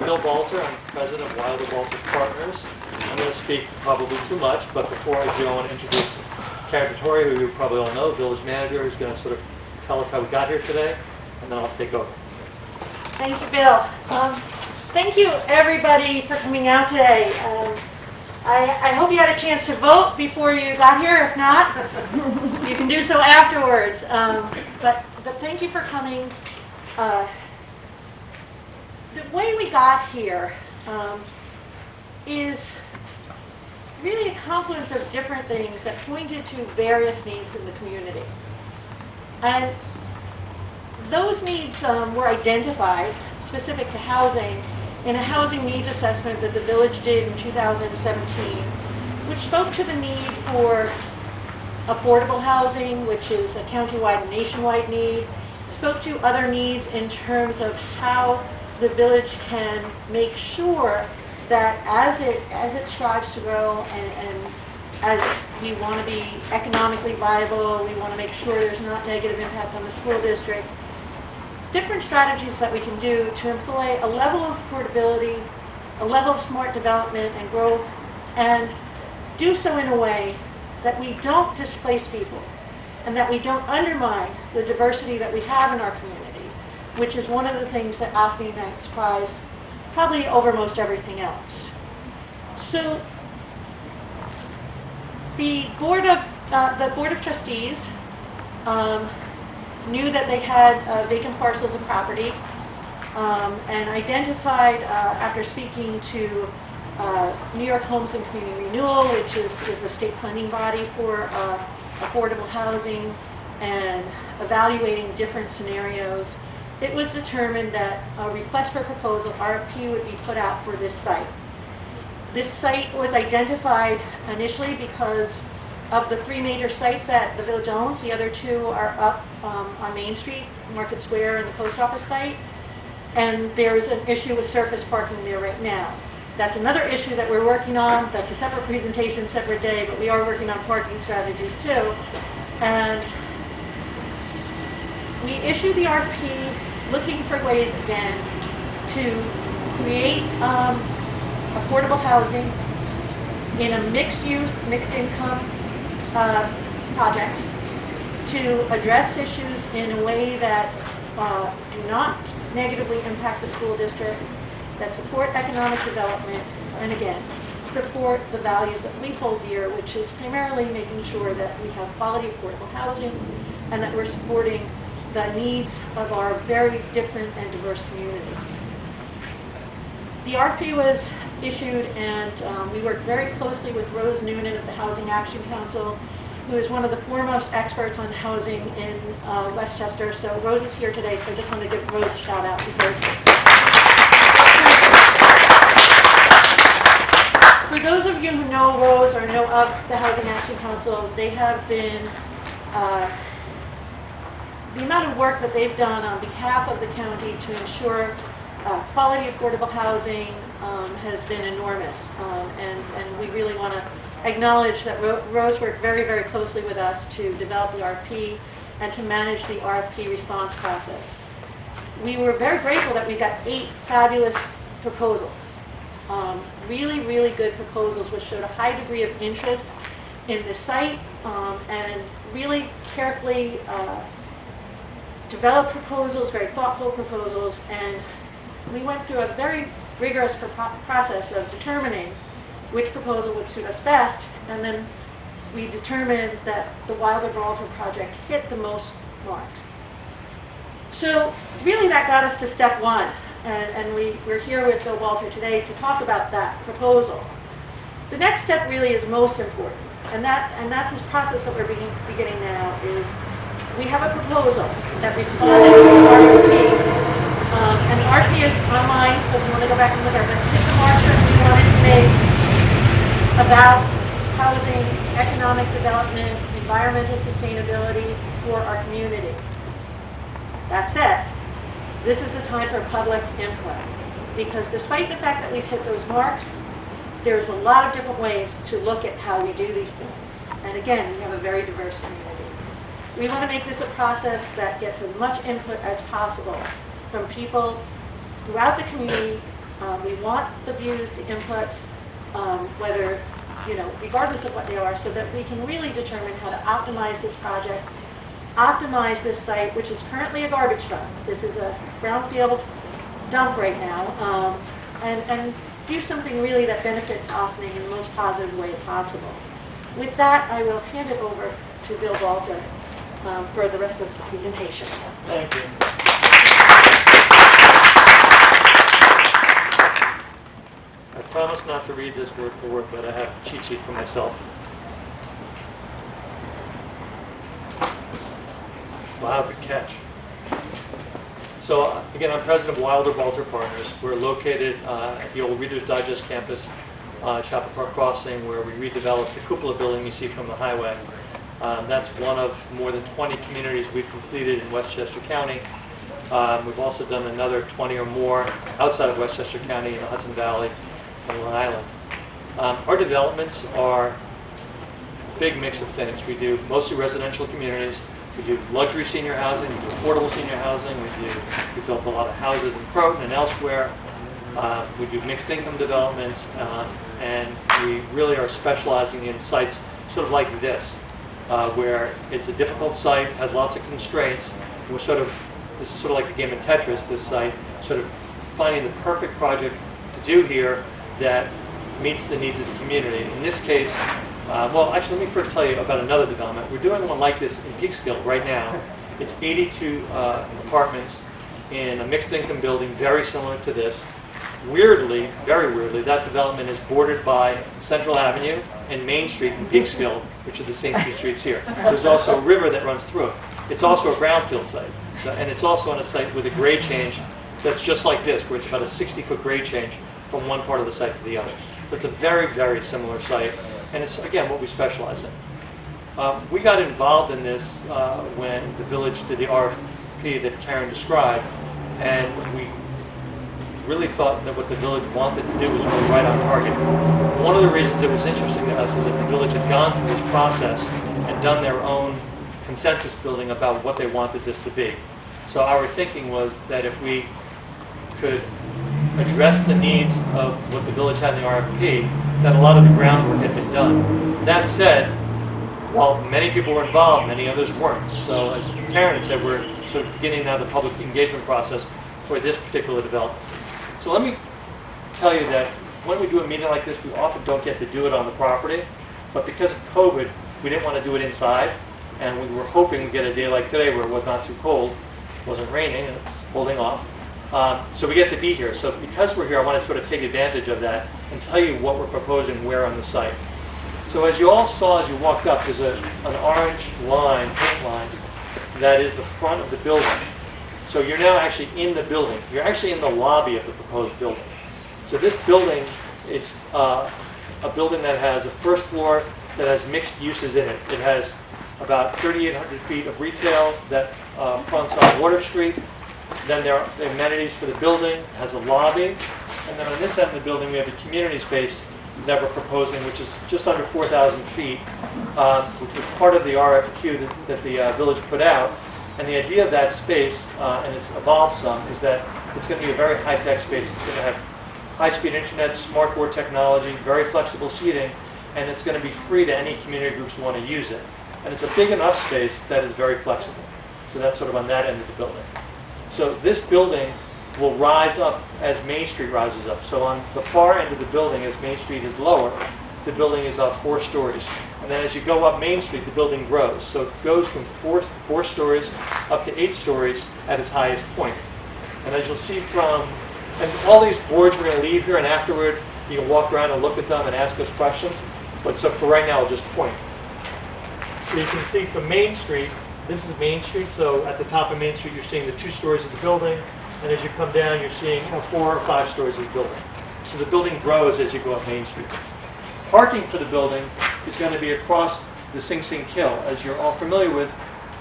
Bill Walter. I'm president of Wilder Walter Partners. I'm going to speak probably too much, but before I do, I want to introduce Karen Vittori, who you probably all know, village manager, who's going to sort of tell us how we got here today, and then I'll take over. Thank you, Bill. Thank you, everybody, for coming out today. I hope you had a chance to vote before you got here. If not, you can do so afterwards. But thank you for coming. The way we got here is really a confluence of different things that pointed to various needs in the community. And those needs were identified, specific to housing, in a housing needs assessment that the village did in 2017, which spoke to the need for affordable housing, which is a countywide and nationwide need, spoke to other needs in terms of how the village can make sure that as it strives to grow and as we want to be economically viable, we want to make sure there's not negative impact on the school district, different strategies that we can do to employ a level of affordability, a level of smart development and growth, and do so in a way that we don't displace people and that we don't undermine the diversity that we have in our community, which is one of the things that Ossining ranks prize probably over most everything else. So the Board of Trustees knew that they had vacant parcels of property and identified, after speaking to New York Homes and Community Renewal, which is the state funding body for affordable housing, and evaluating different scenarios, it was determined that a request for proposal, RFP, would be put out for this site. This site was identified initially because of the 3 major sites that the village owns. The other 2 are up on Main Street, Market Square, and the post office site. And there's an issue with surface parking there right now. That's another issue that we're working on. That's a separate presentation, separate day, but we are working on parking strategies too. And we issued the RFP looking for ways, again, to create affordable housing in a mixed-use, mixed-income project to address issues in a way that do not negatively impact the school district, that support economic development, and again, support the values that we hold dear, which is primarily making sure that we have quality affordable housing and that we're supporting the needs of our very different and diverse community. The RFP was issued, and we worked very closely with Rose Noonan of the Housing Action Council, who is one of the foremost experts on housing in Westchester. So Rose is here today, so I just want to give Rose a shout out because for those of you who know Rose or know of the Housing Action Council, they have been, the amount of work that they've done on behalf of the county to ensure quality affordable housing has been enormous. And we really want to acknowledge that Rose worked very, very closely with us to develop the RFP and to manage the RFP response process. We were very grateful that we got 8 fabulous proposals. Really, really good proposals, which showed a high degree of interest in the site and really carefully developed proposals, very thoughtful proposals, and we went through a very rigorous process of determining which proposal would suit us best, and then we determined that the Wilder Walter project hit the most marks. So really that got us to step 1, and we're here with Bill Walter today to talk about that proposal. The next step really is most important, and that's this process that we're beginning now. Is we have a proposal that responded to the RFP, and the RFP is online, so if you want to go back and look at it, but hit the marks that we wanted to make about housing, economic development, environmental sustainability for our community. That said, this is the time for public input, because despite the fact that we've hit those marks, there's a lot of different ways to look at how we do these things. And again, we have a very diverse community. We want to make this a process that gets as much input as possible from people throughout the community, We want the views, the inputs, whether, regardless of what they are, so that we can really determine how to optimize this project, optimize this site, which is currently a garbage dump. This is a brownfield dump right now, and do something really that benefits Ossining in the most positive way possible. With that, I will hand it over to Bill Walter for the rest of the presentation. Thank you. I promise not to read this word for word, but I have a cheat sheet for myself. Wow, good catch. So again, I'm president of Wilder Walter Partners. We're located at the old Reader's Digest campus, Chapel Park Crossing, where we redeveloped the cupola building you see from the highway. That's one of more than 20 communities we've completed in Westchester County. We've also done another 20 or more outside of Westchester County in the Hudson Valley and Long Island. Our developments are a big mix of things. We do mostly residential communities. We do luxury senior housing. We do affordable senior housing. We built a lot of houses in Croton and elsewhere. We do mixed income developments, and we really are specializing in sites sort of like this, where it's a difficult site, has lots of constraints. We're this is sort of like a game of Tetris, this site, sort of finding the perfect project to do here that meets the needs of the community. In this case, well, actually, let me first tell you about another development. We're doing one like this in Peekskill right now. It's 82 apartments in a mixed income building, very similar to this. Weirdly, very weirdly, that development is bordered by Central Avenue and Main Street in Peekskill, which are the same two streets here. There's also a river that runs through it. It's also a brownfield site, and it's also on a site with a grade change that's just like this, where it's about a 60-foot grade change from one part of the site to the other. So it's a very, very similar site, and it's, again, what we specialize in. We got involved in this when the village did the RFP that Karen described, and we really thought that what the village wanted to do was really right on target. One of the reasons it was interesting to us is that the village had gone through this process and done their own consensus building about what they wanted this to be. So our thinking was that if we could address the needs of what the village had in the RFP, that a lot of the groundwork had been done. That said, while many people were involved, many others weren't. So as Karen had said, we're sort of beginning now the public engagement process for this particular development. So let me tell you that when we do a meeting like this, we often don't get to do it on the property, but because of COVID, we didn't want to do it inside, and we were hoping we'd get a day like today where it was not too cold, it wasn't raining, and it's holding off. So we get to be here. So because we're here, I want to sort of take advantage of that and tell you what we're proposing where on the site. So as you all saw as you walked up, there's an orange line, paint line, that is the front of the building. So you're now actually in the building. You're actually in the lobby of the proposed building. So this building is a building that has a first floor that has mixed uses in it. It has about 3,800 feet of retail that fronts on Water Street. Then there are amenities for the building. It has a lobby. And then on this end of the building, we have a community space that we're proposing, which is just under 4,000 feet, which was part of the RFQ that the village put out. And the idea of that space, and it's evolved some, is that it's going to be a very high-tech space. It's going to have high-speed internet, smart board technology, very flexible seating, and it's going to be free to any community groups who want to use it. And it's a big enough space that is very flexible. So that's sort of on that end of the building. So this building will rise up as Main Street rises up. So on the far end of the building, as Main Street is lower, the building is up 4 stories. And then as you go up Main Street, the building grows. So it goes from four stories up to 8 stories at its highest point. And as you'll see from, and all these boards we're going to leave here, and afterward you can walk around and look at them and ask us questions. But so for right now, I'll just point. So you can see from Main Street, this is Main Street. So at the top of Main Street, you're seeing the 2 stories of the building. And as you come down, you're seeing 4 or 5 stories of the building. So the building grows as you go up Main Street. Parking for the building is going to be across the Sing Sing Kill. As you're all familiar with,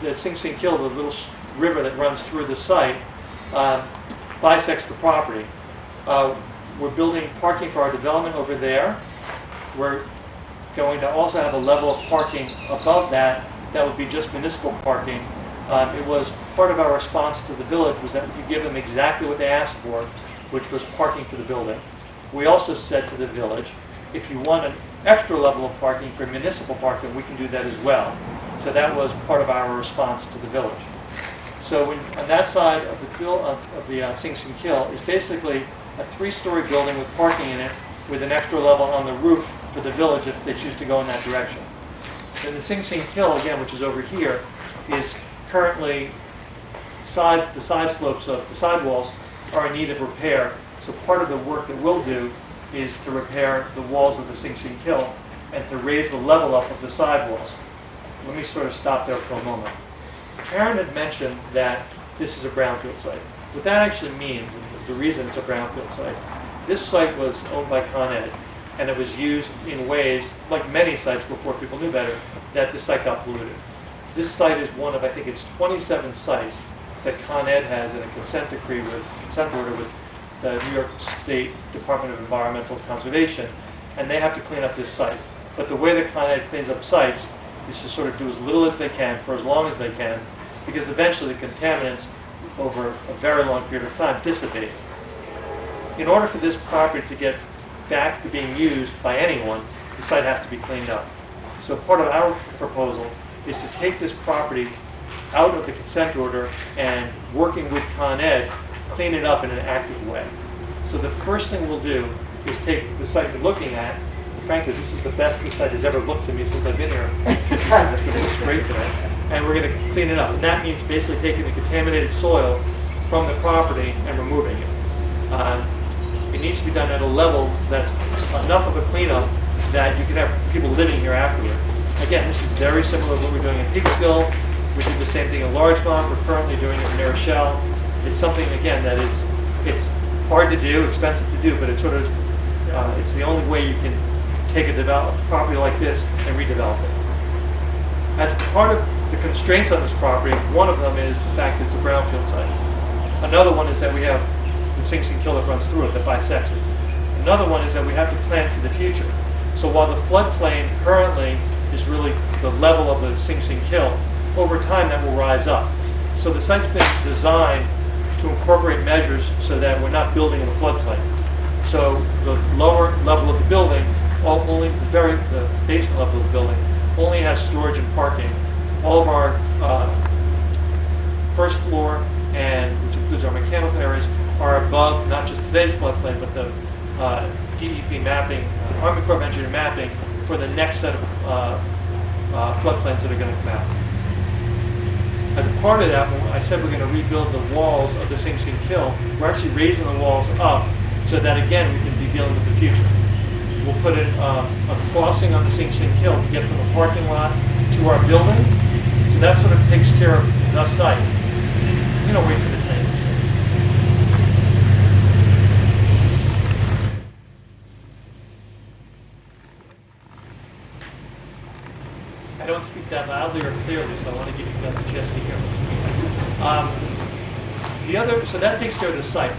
the Sing Sing Kill, the little river that runs through the site, bisects the property. We're building parking for our development over there. We're going to also have a level of parking above that that would be just municipal parking. It was part of our response to the village was that we could give them exactly what they asked for, which was parking for the building. We also said to the village, if you want an extra level of parking for municipal parking, we can do that as well. So that was part of our response to the village. So on that side of the Sing Sing Kill is basically a 3-story building with parking in it, with an extra level on the roof for the village if they choose to go in that direction. And the Sing Sing Kill, again, which is over here, is currently the side slopes of the sidewalls are in need of repair. So part of the work that we'll do is to repair the walls of the Sing Sing Kill and to raise the level up of the sidewalls. Let me sort of stop there for a moment. Karen had mentioned that this is a brownfield site. What that actually means, and the reason it's a brownfield site, this site was owned by Con Ed, and it was used in ways, like many sites before people knew better, that this site got polluted. This site is one of, I think it's 27 sites that Con Ed has in a consent order with the New York State Department of Environmental Conservation, and they have to clean up this site. But the way that Con Ed cleans up sites is to sort of do as little as they can for as long as they can, because eventually the contaminants over a very long period of time dissipate. In order for this property to get back to being used by anyone, the site has to be cleaned up. So part of our proposal is to take this property out of the consent order and, working with Con Ed, clean it up in an active way. So the first thing we'll do is take the site we're looking at. Frankly, this is the best this site has ever looked to me since I've been here. It looks great today. And we're going to clean it up. And that means basically taking the contaminated soil from the property and removing it. It needs to be done at a level that's enough of a cleanup that you can have people living here afterward. Again, this is very similar to what we're doing in Peekskill. We did the same thing in Larchmont. We're currently doing it in New Rochelle. It's something, again, that it's hard to do, expensive to do, but it's sort of it's the only way you can take a property like this and redevelop it. As part of the constraints on this property, one of them is the fact that it's a brownfield site. Another one is that we have the Sing Sing Kill that runs through it, that bisects it. Another one is that we have to plan for the future. So while the floodplain currently is really the level of the Sing Sing Kill, over time that will rise up. So the site's been designed to incorporate measures so that we're not building in a floodplain. So the lower level of the building, the basement level of the building, only has storage and parking. All of our first floor, and which includes our mechanical areas, are above not just today's floodplain, but the DEP mapping, Army Corps of Engineer mapping for the next set of floodplains that are going to come out. As a part of that, when I said we're going to rebuild the walls of the Sing Sing Kill, we're actually raising the walls up so that, again, we can be dealing with the future. We'll put in a crossing on the Sing Sing Kill to get from the parking lot to our building. So that sort of takes care of the site. I'm going to wait for the train. I don't speak that loudly or clearly, so I want to give you guys a chance to hear. So that takes care of the site.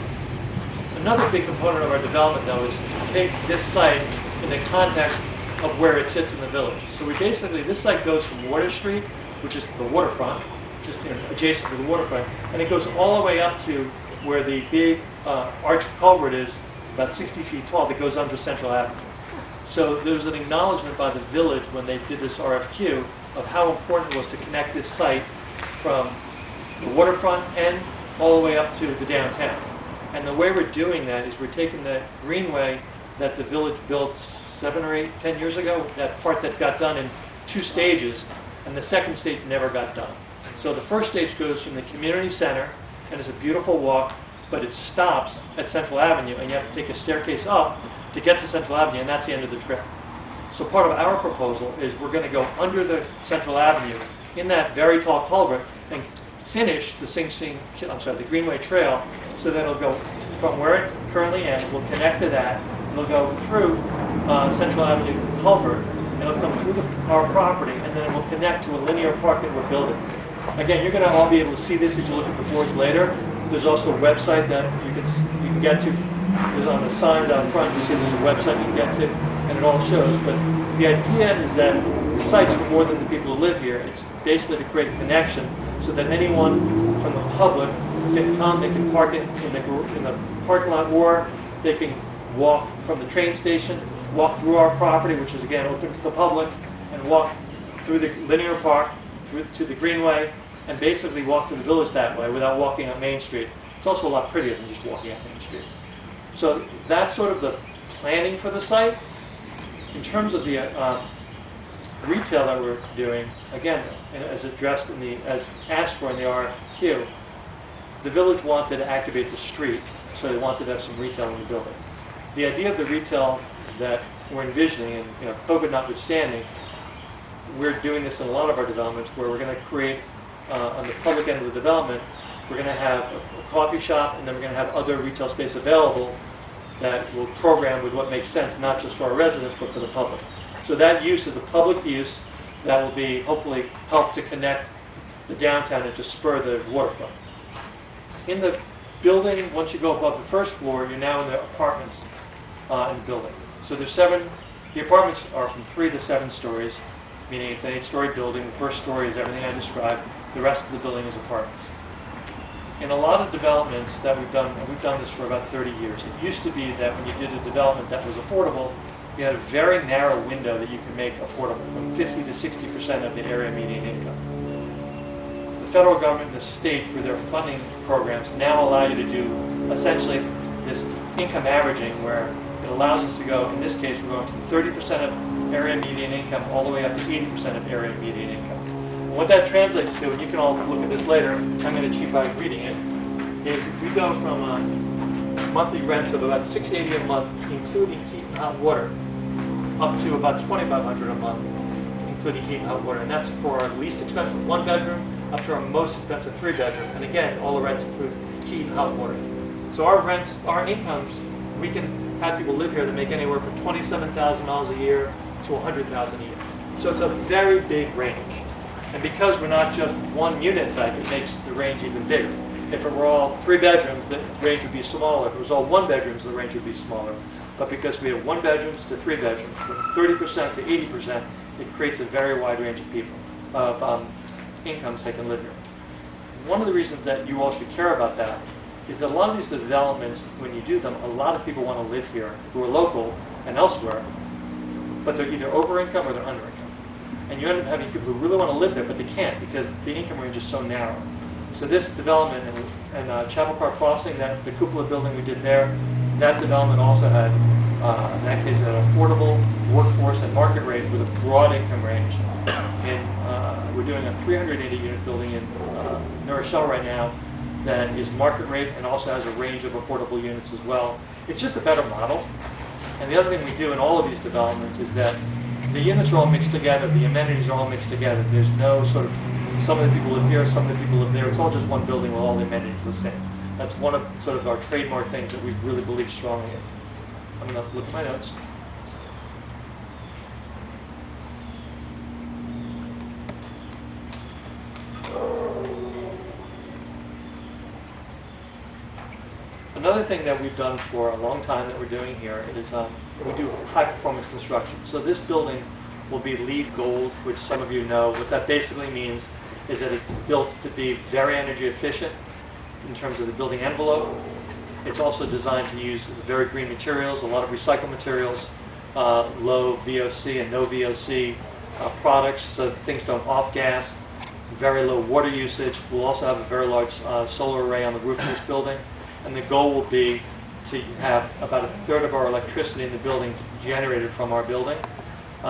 Another big component of our development, though, is to take this site in the context of where it sits in the village. So this site goes from Water Street, which is the waterfront, just adjacent to the waterfront, and it goes all the way up to where the big arch culvert is, about 60 feet tall, that goes under Central Avenue. So there was an acknowledgement by the village when they did this RFQ of how important it was to connect this site from the waterfront end all the way up to the downtown. And the way we're doing that is we're taking that greenway that the village built 7 or 8, 10 years ago, that part that got done in 2 stages, and the second stage never got done. So the first stage goes from the community center, and it's a beautiful walk, but it stops at Central Avenue, and you have to take a staircase up to get to Central Avenue, and that's the end of the trip. So part of our proposal is we're going to go under the Central Avenue in that very tall culvert and finish the Greenway Trail, so that it'll go from where it currently ends, we'll connect to that, it'll go through Central Avenue to the culvert, and it'll come through our property, and then it will connect to a linear park that we're building. Again, you're going to all be able to see this as you look at the boards later. There's also a website that you can get to. There's on the signs out front, you see there's a website you can get to, and it all shows. But the idea is that the site's for more than the people who live here. It's basically to create a connection so that anyone from the public can come, they can park it in the parking lot, or they can walk from the train station, walk through our property, which is again open to the public, and walk through the linear park, through to the greenway, and basically walk to the village that way without walking up Main Street. It's also a lot prettier than just walking up Main Street. So that's sort of the planning for the site. In terms of the retail that we're doing, again, as addressed in the, as asked for in the RFQ, the village wanted to activate the street, so they wanted to have some retail in the building. The idea of the retail that we're envisioning, and COVID notwithstanding, we're doing this in a lot of our developments where we're going to create, on the public end of the development, we're going to have a coffee shop, and then we're going to have other retail space available that will program with what makes sense, not just for our residents, but for the public. So that use is a public use that will be, hopefully, help to connect the downtown and to spur the waterfront. In the building, once you go above the first floor, you're now in the apartments in the building. So there's 7, the apartments are from 3 to 7 stories, meaning it's an 8-story building. The first story is everything I described. The rest of the building is apartments. In a lot of developments that we've done, and we've done this for about 30 years, it used to be that when you did a development that was affordable, you had a very narrow window that you could make affordable, from 50 to 60% of the area median income. The federal government and the state, through their funding programs, now allow you to do essentially this income averaging, where it allows us to go, in this case, we're going from 30% of area median income all the way up to 80% of area median income. And what that translates to, and you can all look at this later, I'm going to cheat by reading it, is we go from monthly rents of about $680 a month, including heat and hot water, up to about $2,500 a month, including heat and hot water. And that's for our least expensive 1-bedroom up to our most expensive 3-bedroom. And again, all the rents include heat and hot water. So our rents, our incomes, we can have people live here that make anywhere from $27,000 a year to $100,000 a year. So it's a very big range. And because we're not just one unit type, it makes the range even bigger. If it were all 3 bedrooms, the range would be smaller. If it was all 1 bedrooms, the range would be smaller. But because we have 1 bedrooms to 3 bedrooms, from 30% to 80%, it creates a very wide range of people, of incomes they can live here. One of the reasons that you all should care about that is that a lot of these developments, when you do them, a lot of people want to live here who are local and elsewhere, but they're either over income or they're under income. And you end up having people who really want to live there, but they can't because the income range is so narrow. So this development in Chapel Park Crossing, the cupola building we did there, that development also had, in that case, an affordable workforce and market rate with a broad income range. And we're doing a 380-unit building in New Rochelle right now that is market rate and also has a range of affordable units as well. It's just a better model. And the other thing we do in all of these developments is that the units are all mixed together, the amenities are all mixed together. There's no sort of, some of the people live here, some of the people live there. It's all just one building with all the amenities the same. That's one of sort of our trademark things that we really believe strongly in. I'm going to look at my notes. Another thing that we've done for a long time that we're doing here is we do high-performance construction. So this building will be LEED Gold, which some of you know. What that basically means is that it's built to be very energy efficient in terms of the building envelope. It's also designed to use very green materials, a lot of recycled materials, low VOC and no VOC products, so that things don't off-gas, very low water usage. We'll also have a very large solar array on the roof of this building. And the goal will be to have about 1/3 of our electricity in the building generated from our building.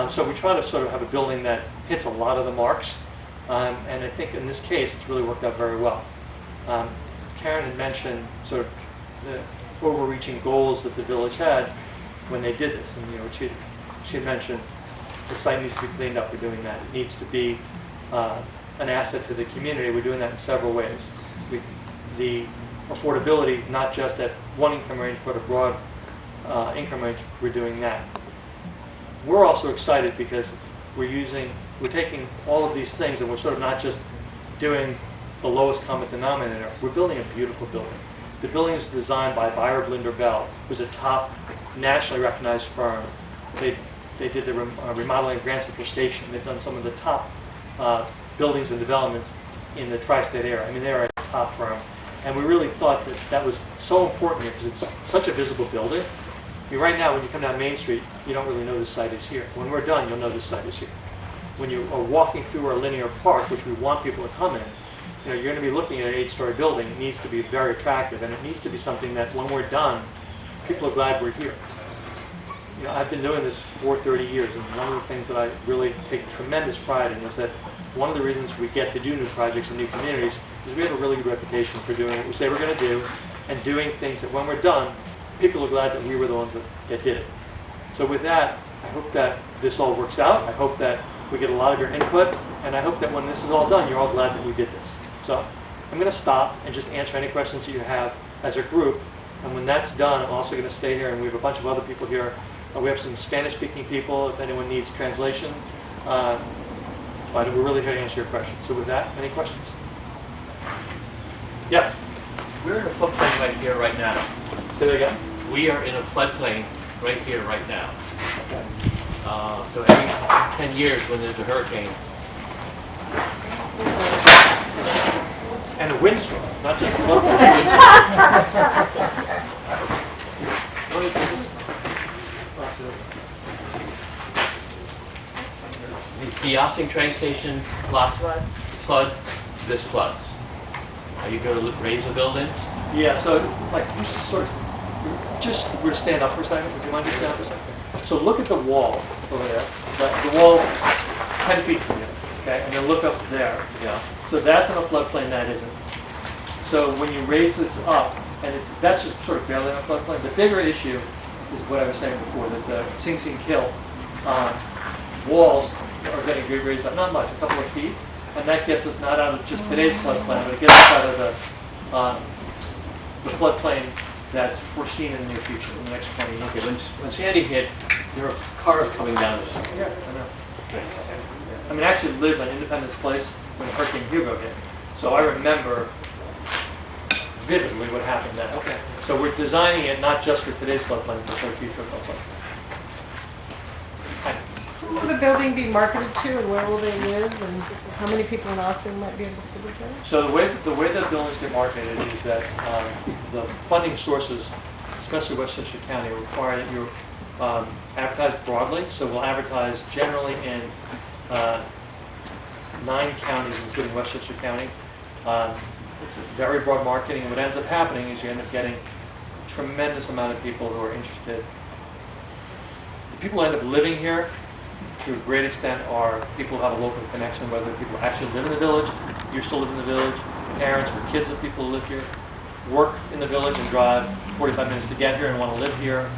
So we try to sort of have a building that hits a lot of the marks. And I think in this case, it's really worked out very well. Karen had mentioned sort of the overreaching goals that the village had when they did this. And she had mentioned the site needs to be cleaned up. We're doing that. It needs to be an asset to the community. We're doing that in several ways. With the affordability, not just at one income range, but a broad income range, we're doing that. We're also excited because we're taking all of these things and we're sort of not just doing the lowest common denominator. We're building a beautiful building. The building is designed by Buyer Blinder Bell, who's a top nationally recognized firm. They did the remodeling of Grand Central Station. They've done some of the top buildings and developments in the tri-state area. I mean, they're a top firm. And we really thought that that was so important here because it's such a visible building. Right now, when you come down Main Street, you don't really know this site is here. When we're done, you'll know this site is here. When you are walking through our linear park, which we want people to come in, you're going to be looking at an 8-story building. It needs to be very attractive, and it needs to be something that when we're done, people are glad we're here. I've been doing this for 30 years, and one of the things that I really take tremendous pride in is that one of the reasons we get to do new projects in new communities is we have a really good reputation for doing what we say we're going to do, and doing things that when we're done, people are glad that we were the ones that did it. So with that, I hope that this all works out. I hope that we get a lot of your input, and I hope that when this is all done, you're all glad that we did this. So I'm going to stop and just answer any questions that you have as a group. And when that's done, I'm also going to stay here, and we have a bunch of other people here. We have some Spanish-speaking people, if anyone needs translation. But we're really here to answer your questions. So with that, any questions? Yes? We're in a floodplain right here, right now. Say that again? We are in a floodplain right here, right now. Okay. So every 10 years when there's a hurricane, And a windstorm, not just a floodplain. the Ossining train station lots flood, this floods. Are you going to raise the buildings? Yeah, so like you sort of, just we're stand up for a second. Would you mind just stand up for a second? So look at the wall over there. The wall 10 feet from you, okay? And then look up there. Yeah. So that's in a floodplain, that isn't. So when you raise this up, and that's just sort of barely in a floodplain. The bigger issue is what I was saying before, that the Sing Sing Kill walls are getting raised up, not much, a couple of feet. And that gets us not out of just today's floodplain, but it gets us out of the floodplain that's foreseen in the near future, in the next 20 years. Okay, when Sandy hit, there were cars coming down this. Yeah, I know. I mean, I actually lived on Independence Place when Hurricane Hugo hit. So I remember vividly what happened then. Okay. So we're designing it not just for today's floodplain, but for future floodplain. Who will the building be marketed to, and where will they live, and how many people in Austin might be able to live there? So the way that buildings get marketed is that the funding sources, especially Westchester County, require that you advertise broadly. So we'll advertise generally in 9 counties, including Westchester County. It's a very broad marketing, and what ends up happening is you end up getting a tremendous amount of people who are interested. The people who end up living here, to a great extent, are people who have a local connection, whether people actually live in the village, used to live in the village, parents or kids of people who live here, work in the village and drive 45 minutes to get here and want to live here.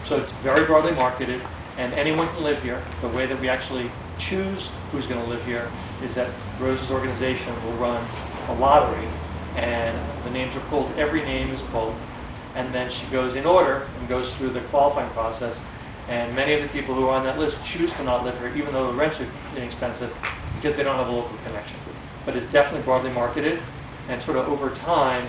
So it's very broadly marketed, and anyone can live here. The way that we actually choose who's going to live here is that Rose's organization will run a lottery, and the names are pulled. Every name is pulled, and then she goes in order and goes through the qualifying process. And many of the people who are on that list choose to not live here, even though the rents are inexpensive, because they don't have a local connection. But it's definitely broadly marketed, and sort of over time,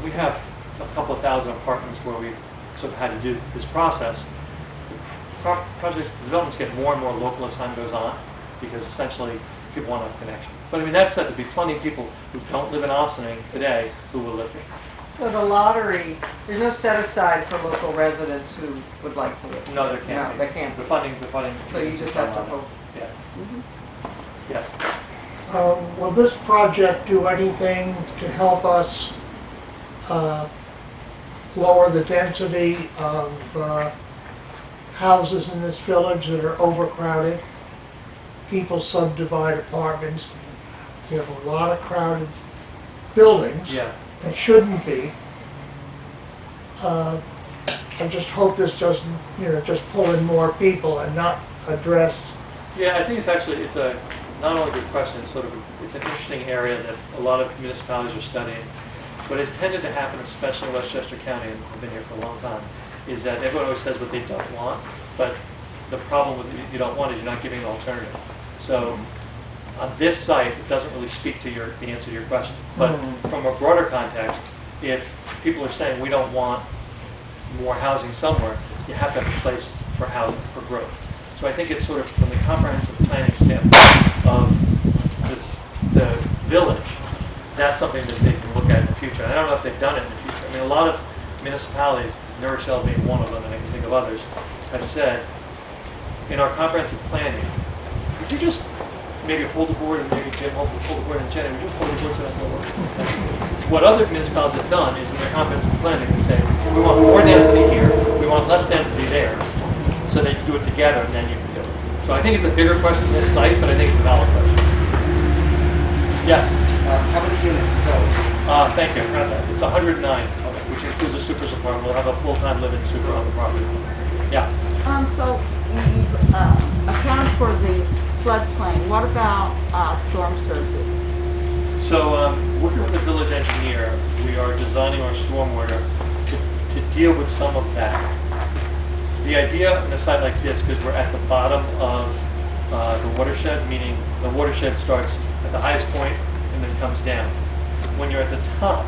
we have a couple of thousand apartments where we've sort of had to do this process. The developments get more and more local as time goes on, because essentially people want a connection. But I mean, that said, there'll be plenty of people who don't live in Ossining today who will live here. So the lottery, there's no set aside for local residents who would like to live? No, there can't be. No, there can't The be. funding. So you just have to hope. Yeah. Mm-hmm. Yes. Will this project do anything to help us lower the density of houses in this village that are overcrowded? People subdivide apartments. We have a lot of crowded buildings. Yeah. They shouldn't be. I just hope this doesn't, just pull in more people and not address. Yeah, I think it's a not only a good question, it's an interesting area that a lot of municipalities are studying. What has tended to happen, especially in Westchester County, and I've been here for a long time, is that everyone always says what they don't want, but the problem with what you don't want is you're not giving an alternative. So on this site, it doesn't really speak to the answer to your question. But from a broader context, if people are saying we don't want more housing somewhere, you have to have a place for housing, for growth. So I think it's sort of from the comprehensive planning standpoint of the village, that's something that they can look at in the future. And I don't know if they've done it in the future. I mean, a lot of municipalities Nourishell being one of them, and I can think of others, have said, in our comprehensive planning, would you just maybe hold the board, and maybe Jim hold the board, and Jenny, would you hold the board so that will work? What other municipalities have done is in their comprehensive planning, they say, we want more density here, we want less density there, so they can do it together, and then you can do it. So I think it's a bigger question than this site, but I think it's a valid question. Yes? How many units total? Thank you, I forgot that. It's 109, which includes a super's apartment. We'll have a full-time living super on the property. Yeah. So you've accounted for the floodplain. What about storm surges? So, working with the village engineer, we are designing our stormwater to deal with some of that. The idea in a site like this, because we're at the bottom of the watershed, meaning the watershed starts at the highest point and then comes down. When you're at the top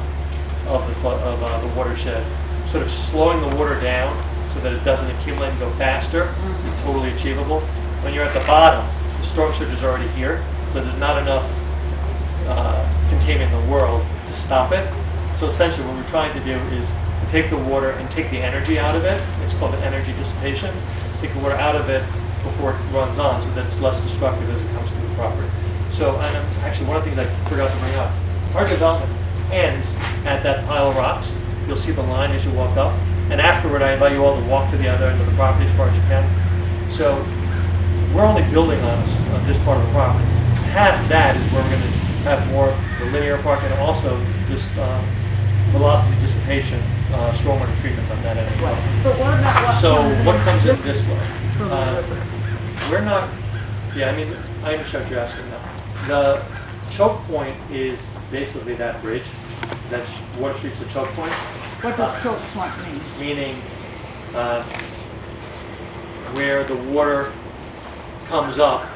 of the watershed, sort of slowing the water down so that it doesn't accumulate and go faster is totally achievable. When you're at the bottom, the storm surge is already here, so there's not enough containment in the world to stop it. So essentially what we're trying to do is to take the water and take the energy out of it. It's called an energy dissipation. Take the water out of it before it runs on so that it's less destructive as it comes through the property. So, and actually one of the things I forgot to bring up, our development ends at that pile of rocks. You'll see the line as you walk up. And afterward, I invite you all to walk to the other end of the property as far as you can. So we're only building on this part of the property. Past that is where we're going to have more of the linear park and also this velocity dissipation, stormwater treatments on that end as well. But what about what So comes in what comes in this way? from the river? We're not, yeah, I mean, I understand what you're asking now. The choke point is basically that bridge. That Water Street's the choke point. What does choke point mean? Meaning where the water comes up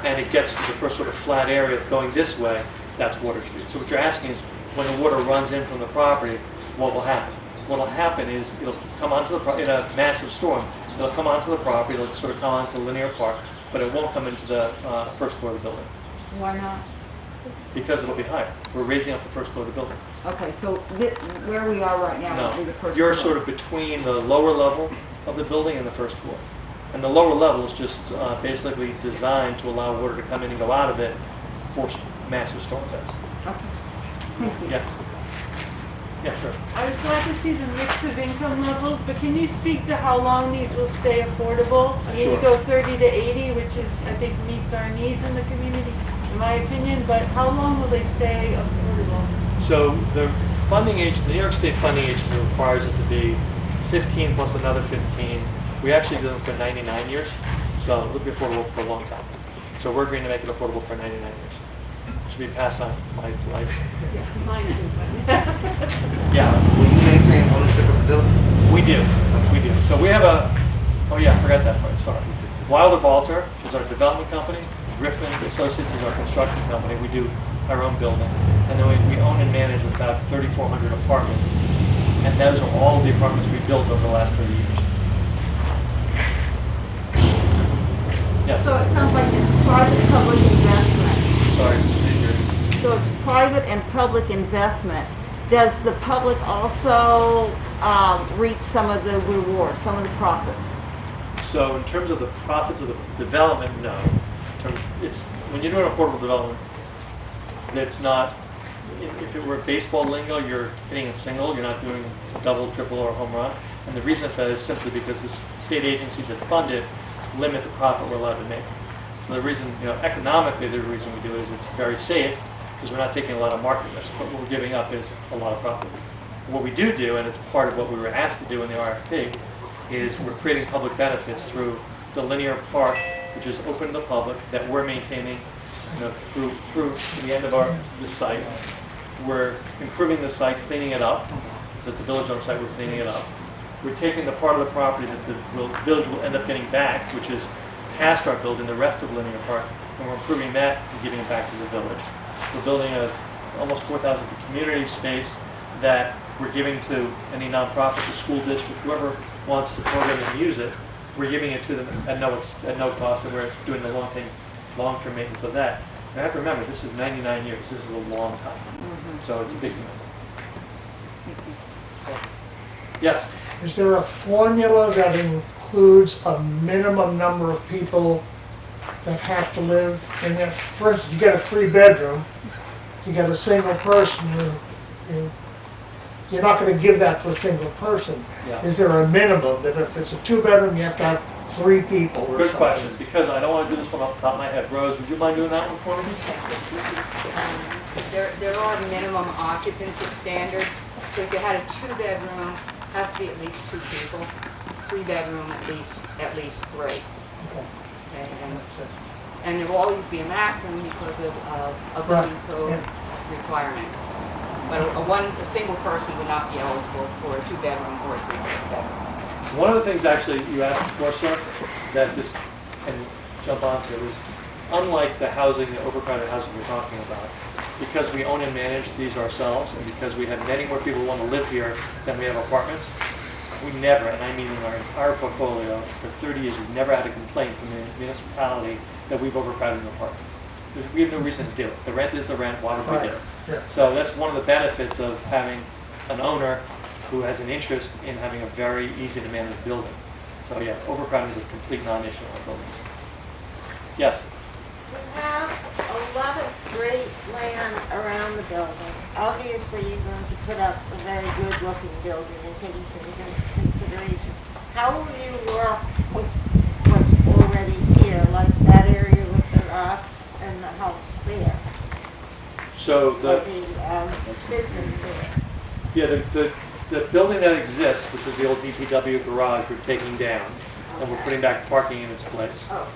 and it gets to the first sort of flat area going this way, that's Water Street. So what you're asking is when the water runs in from the property, what will happen? What will happen is it'll come onto the in a massive storm. It'll come onto the property, it'll sort of come onto Linear Park, but it won't come into the first floor of the building Why not? because it'll be higher. We're raising up the first floor of the building. Okay, so where we are right now would be the No, first you're floor. sort of between the lower level of the building and the first floor. And the lower level is just basically designed to allow water to come in and go out of it for massive storm events. Okay, thank you. Yes. Yeah, sure. I was glad to see the mix of income levels, but can you speak to how long these will stay affordable? I mean, Sure. we go 30 to 80, which is, I think, meets our needs in the community, in my opinion, but how long will they stay affordable? So the funding age, the New York State funding agency requires it to be 15 plus another 15. We actually do them for 99 years, so it'll be affordable for a long time. So we're agreeing to make it affordable for 99 years. Which will be past my life. Yeah, mine too, but. Yeah, Will you maintain ownership of the building? we do. We do. So we have oh yeah, I forgot that part, sorry. Wilder Balter is our development company. Griffin Associates is our construction company. We do our own building. And then we own and manage about 3,400 apartments. And those are all the apartments we built over the last 30 years. Yes. So it sounds like it's private-public investment. Sorry, didn't hear. So it's private and public investment. Does the public also reap some of the rewards, some of the profits? So in terms of the profits of the development, no. It's when you're doing affordable development, that's not. If it were baseball lingo, you're hitting a single. You're not doing double, triple, or home run. And the reason for that is simply because the state agencies that fund it limit the profit we're allowed to make. So the reason, economically, the reason we do it is it's very safe because we're not taking a lot of market risk. But what we're giving up is a lot of profit. What we do, and it's part of what we were asked to do in the RFP, is we're creating public benefits through the linear park, which is open to the public, that we're maintaining, through the end of this site. We're improving the site, cleaning it up. So it's a village-owned site, we're cleaning it up. We're taking the part of the property that the village will end up getting back, which is past our building, the rest of Linear Park, and we're improving that and giving it back to the village. We're building almost 4,000 community space that we're giving to any nonprofit, the school district, whoever wants to program and use it. We're giving it to them at no cost, and we're doing the long-term maintenance of that. And I have to remember, this is 99 years. This is a long time. So it's a big commitment. Yes? Is there a formula that includes a minimum number of people that have to live in there? For instance, you get a 3-bedroom, you get a single person, you're not gonna give that to a single person. Yeah. Is there a minimum that if it's a 2-bedroom, you have to have 3 people or Good something? question, because I don't want to do this one off the top of my head. Rose, would you mind doing that one for me? There are minimum occupancy standards. So if you had a 2-bedroom, has to be at least 2 people. 3-bedroom, at least 3. Okay, and there will always be a maximum because of building code requirements. But a single person would not be eligible for a 2-bedroom or a 3-bedroom. One of the things actually you asked before, sir, that this can jump onto is, unlike the housing, the overcrowded housing we're talking about, because we own and manage these ourselves, and because we have many more people who want to live here than we have apartments, we never, and I mean in our entire portfolio, for 30 years, we've never had a complaint from the municipality that we've overcrowded an apartment. We have no reason to do it. The rent is the rent, why would we do it? Yeah. So that's one of the benefits of having an owner who has an interest in having a very easy to manage building. So yeah, overcrowding is a complete non-issue in our buildings. Yes? You have a lot of great land around the building. Obviously, you're going to put up a very good-looking building and taking things into consideration. How will you work with what's already here, like that area with the rocks and the house there, So or the business there? yeah the building that exists, which is the old DPW garage, we're taking down, and we're putting back parking in its place. Okay.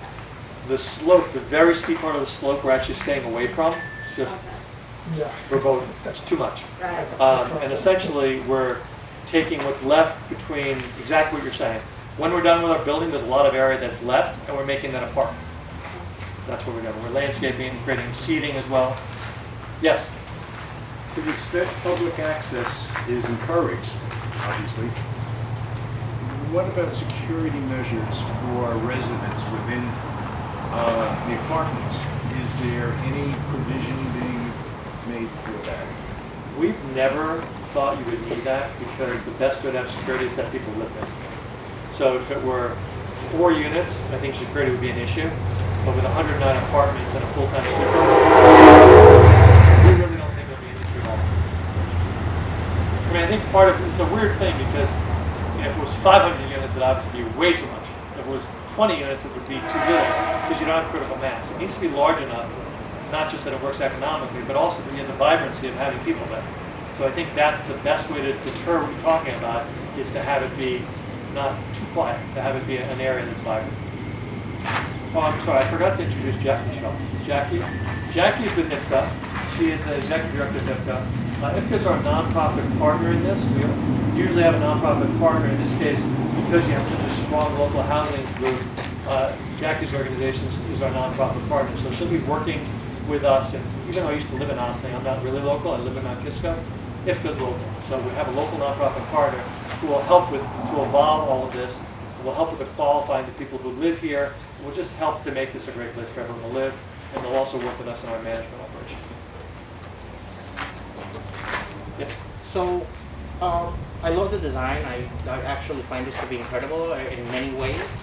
The slope, the very steep part of the slope, we're actually staying away from. It's just Yeah. verboten. That's too much. Right. And essentially, we're taking what's left between exactly what you're saying. When we're done with our building, there's a lot of area that's left, and we're making that a park. That's what we're doing. We're landscaping, creating seating as well. Yes? To the extent public access is encouraged, obviously, what about security measures for residents within the apartments? Is there any provision being made for that? We've never thought you would need that because the best way to have security is that people live there. So if it were 4 units, I think security would be an issue. But with 109 apartments and a full-time super, we really don't think it'll be an issue at all. I mean, I think part of it's a weird thing because if it was 500 units, it'd obviously be way too much. If it was 20 units, it would be too little because you don't have critical mass. It needs to be large enough, not just that it works economically, but also that you have the vibrancy of having people there. So I think that's the best way to deter what you're talking about is to have it be not too quiet, to have it be an area that's vibrant. Oh, I'm sorry, I forgot to introduce Jackie Shaw. Jackie's with IFCA. She is the executive director of IFCA. IFCA is our nonprofit partner in this. We usually have a nonprofit partner. In this case, because you have such a strong local housing group, Jackie's organization is our nonprofit partner. So she'll be working with us. And even though I used to live in Ossining, I'm not really local. I live in Mount Kisco. IFCA's local. So we have a local nonprofit partner who will help to evolve all of this. Will help with the qualifying the people who live here. Will just help to make this a great place for everyone to live. And they'll also work with us in our management operation. Yes. So, I love the design. I actually find this to be incredible in many ways.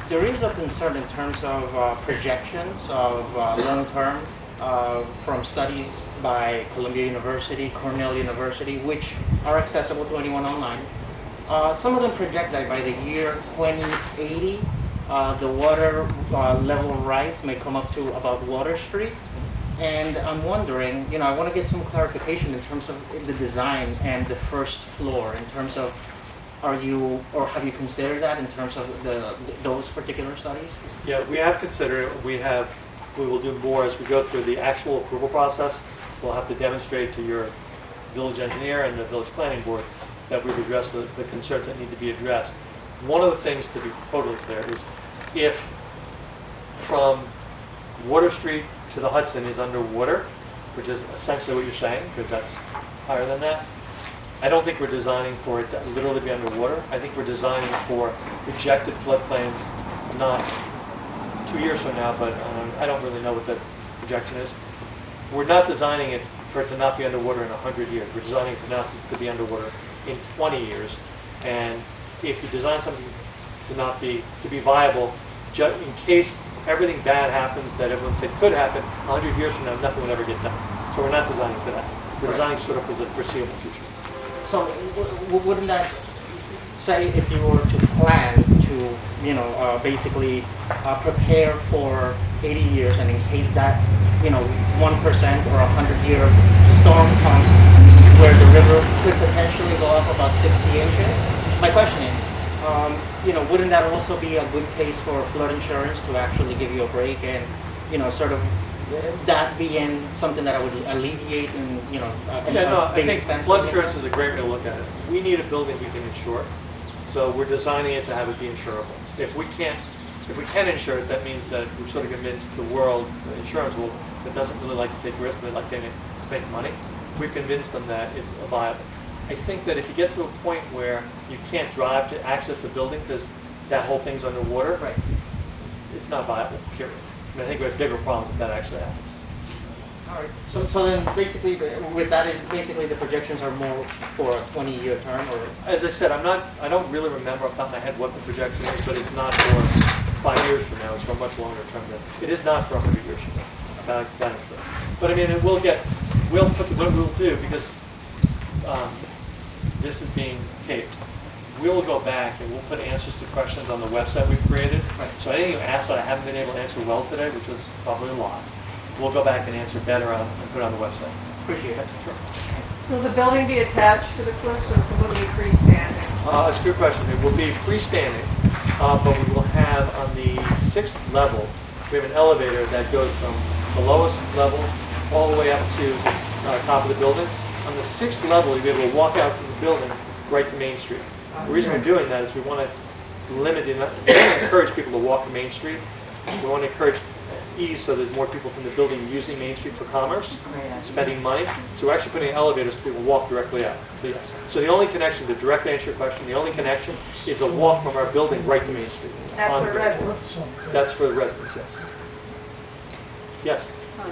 There is a concern in terms of projections of long-term from studies by Columbia University, Cornell University, which are accessible to anyone online. Some of them project that by the year 2080, the water level rise may come up to about Water Street. And I'm wondering, I want to get some clarification in terms of the design and the first floor, in terms of, have you considered that in terms of those particular studies? Yeah, we have considered it. We will do more as we go through the actual approval process. We'll have to demonstrate to your village engineer and the village planning board that we've addressed the concerns that need to be addressed. One of the things, to be totally clear, is if from Water Street to the Hudson is underwater, which is essentially what you're saying, because that's higher than that, I don't think we're designing for it to literally be underwater. I think we're designing for projected floodplains, not 2 years from now, but I don't really know what the projection is. We're not designing it for it to not be underwater in 100 years. We're designing for it not to be underwater in 20 years. And if you design something to be viable, in case everything bad happens that everyone said could happen, 100 years from now, nothing will ever get done. So we're not designing for that. We're designing sort of for the foreseeable future. So wouldn't that say if you were to plan to, basically prepare for 80 years, and in case that, 1% or 100-year storm comes where the river could potentially go up about 60 inches? My question is, wouldn't that also be a good case for flood insurance to actually give you a break and, sort of that being something that I would alleviate and, I think flood insurance is a great way to look at it. We need a building we can insure, so we're designing it to have it be insurable. If we can insure it, that means that we've sort of convinced the world, the insurance world, that doesn't really like to take risks, they like to make money. We've convinced them that it's viable. I think that if you get to a point where you can't drive to access the building because that whole thing's underwater, right, it's not viable, period. I think we have bigger problems if that actually happens. All right. So then basically with that is basically the projections are more for a 20-year term, or? As I said, I don't really remember off the top of my head what the projection is, but it's not for 5 years from now. It's for a much longer term. It is not for 100 years from now. That I'm sure. But I mean, what we'll do, because this is being taped, we'll go back and we'll put answers to questions on the website we've created. Right. So anything you asked that I haven't been able to answer well today, which was probably a lot, we'll go back and answer better and put it on the website. Appreciate it. Sure. Will the building be attached to the cliffs, or will it be freestanding? It's a good question. It will be freestanding, but we will have on the 6th level, we have an elevator that goes from the lowest level all the way up to the top of the building. On the 6th level, you'll be able to walk out from the building right to Main Street. The reason we're doing that is we want to encourage people to walk to Main Street. We want to encourage ease so there's more people from the building using Main Street for commerce, spending money. So we're actually putting elevators so people walk directly out. So, yes. So the only connection, to direct answer your question, the only connection is a walk from our building right to Main Street. That's for residents. That's for the residents, yes. Yes. Hi.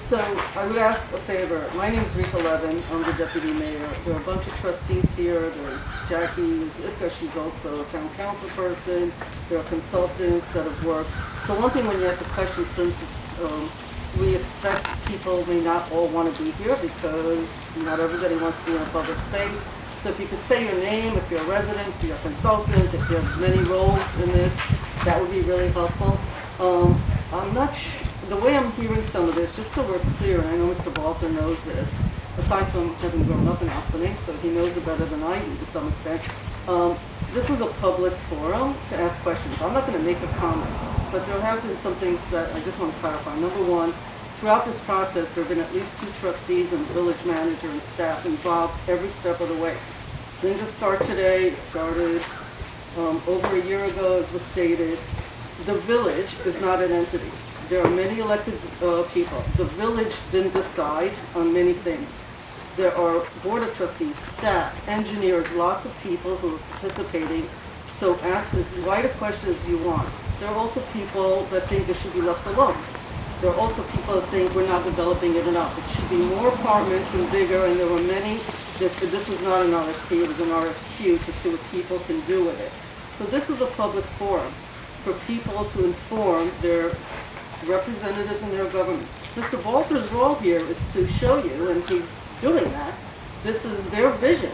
So I would ask a favor. My name is Rita Levin. I'm the deputy mayor. There are a bunch of trustees here. There's Jackie Zivka. She's also a town council person. There are consultants that have worked. So one thing when you ask a question, since it's, we expect people may not all want to be here because not everybody wants to be in a public space. So if you could say your name, if you're a resident, if you're a consultant, if you have many roles in this, that would be really helpful. I'm not sure. The way I'm hearing some of this, just so we're clear, and I know Mr. Walter knows this, aside from having grown up in Ossining, so he knows it better than I do to some extent, this is a public forum to ask questions. I'm not going to make a comment, but there have been some things that I just want to clarify. Number one, throughout this process, there have been at least 2 trustees and village manager and staff involved every step of the way. It didn't just start today, it started over a year ago, as was stated. The village is not an entity. There are many elected people. The village didn't decide on many things. There are board of trustees, staff, engineers, lots of people who are participating. So ask as wide a question as you want. There are also people that think this should be left alone. There are also people that think we're not developing it enough. It should be more apartments and bigger, and there were many. This was not an RFP, it was an RFQ to see what people can do with it. So this is a public forum for people to inform their representatives in their government. Mr. Walter's role here is to show you, and he's doing that, this is their vision,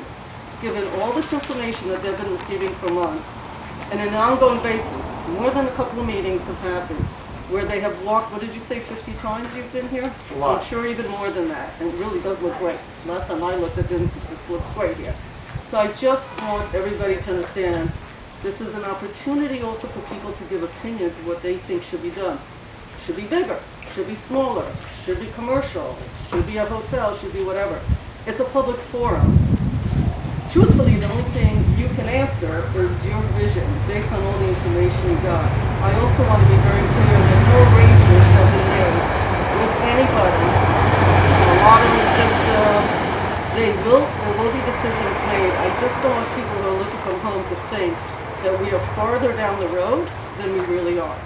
given all this information that they've been receiving for months, and on an ongoing basis. More than a couple of meetings have happened where they have walked, what did you say, 50 times you've been here? A lot. I'm sure even more than that, and it really does look great. Last time I looked, this looks great here. So I just want everybody to understand this is an opportunity also for people to give opinions of what they think should be done. Should be bigger, should be smaller, should be commercial, should be a hotel, should be whatever. It's a public forum. Truthfully, the only thing you can answer is your vision based on all the information you got. I also want to be very clear that no arrangements have been made with anybody. A lottery system. There will be decisions made. I just don't want people who are looking from home to think that we are farther down the road than we really are.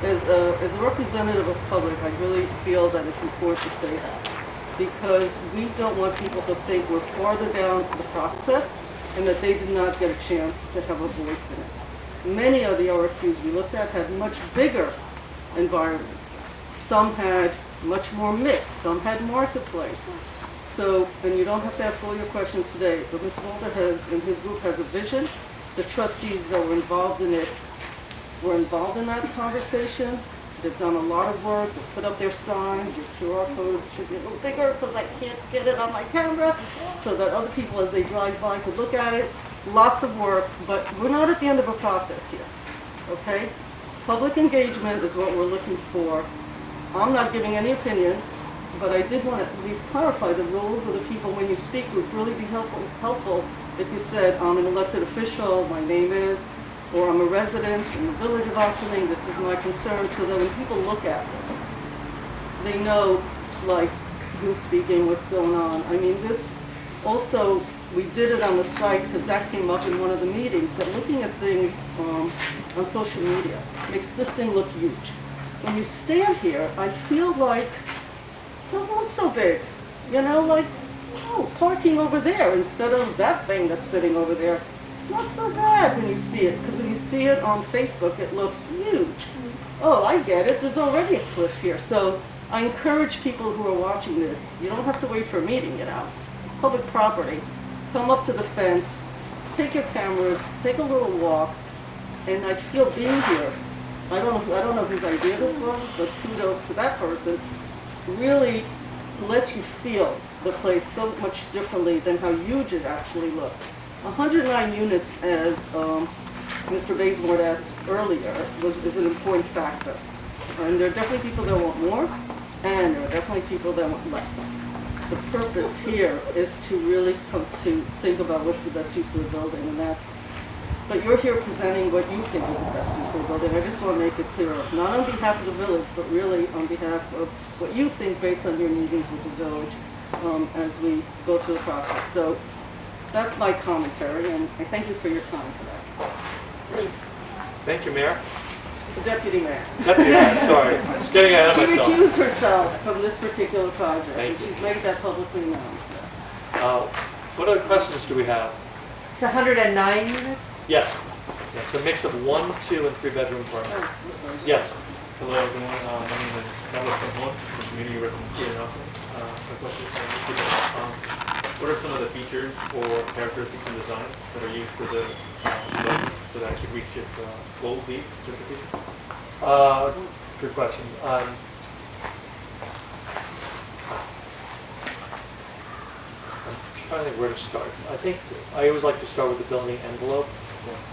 As a representative of public, I really feel that it's important to say that, because we don't want people to think we're farther down the process and that they did not get a chance to have a voice in it. Many of the RFQs we looked at had much bigger environments. Some had much more mixed, some had marketplace. So, and you don't have to ask all your questions today, but Mr. Walter has, and his group has a vision. The trustees that were involved in it were involved in that conversation. They've done a lot of work, they've put up their signs, your QR code should be a little bigger because I can't get it on my camera, so that other people as they drive by could look at it. Lots of work, but we're not at the end of a process here, okay? Public engagement is what we're looking for. I'm not giving any opinions, but I did want to at least clarify the rules of the people when you speak would really be helpful if you said, I'm an elected official, my name is, or I'm a resident in the village of Ossining, this is my concern, so that when people look at this, they know, like, who's speaking, what's going on. I mean, this also, we did it on the site because that came up in one of the meetings, that looking at things on social media makes this thing look huge. When you stand here, I feel like it doesn't look so big. You know, like, oh, parking over there instead of that thing that's sitting over there. Not so bad when you see it, because when you see it on Facebook, it looks huge. Oh, I get it. There's already a cliff here. So I encourage people who are watching this, you don't have to wait for a meeting, you know. It's public property. Come up to the fence, take your cameras, take a little walk, and I feel being here, I don't know whose idea this was, but kudos to that person, really lets you feel the place so much differently than how huge it actually looks. 109 units, as Mr. Bazemore asked earlier, is an important factor. And there are definitely people that want more, and there are definitely people that want less. The purpose here is to really come to think about what's the best use of the building, and that's. But you're here presenting what you think is the best use of the building. I just want to make it clear, not on behalf of the village, but really on behalf of what you think based on your meetings with the village as we go through the process. So that's my commentary, and I thank you for your time for that. Great. Thank you, Mayor. The Deputy Mayor. Deputy Mayor, sorry. I was getting ahead of myself. She recused herself from this particular project, Thank and you. she's made that publicly known. What other questions do we have? It's 109 units? Yes. Yeah, it's a mix of 1, 2, and 3-bedroom apartments. Yes. Hello everyone, my name is Carlos Cajon, from Community Resident here in Austin. My question is for Mr. Bell. What are some of the features or characteristics in design that are used for the building so that it could reach its gold LEED certification? Good question. I'm trying to think where to start. I think I always like to start with the building envelope.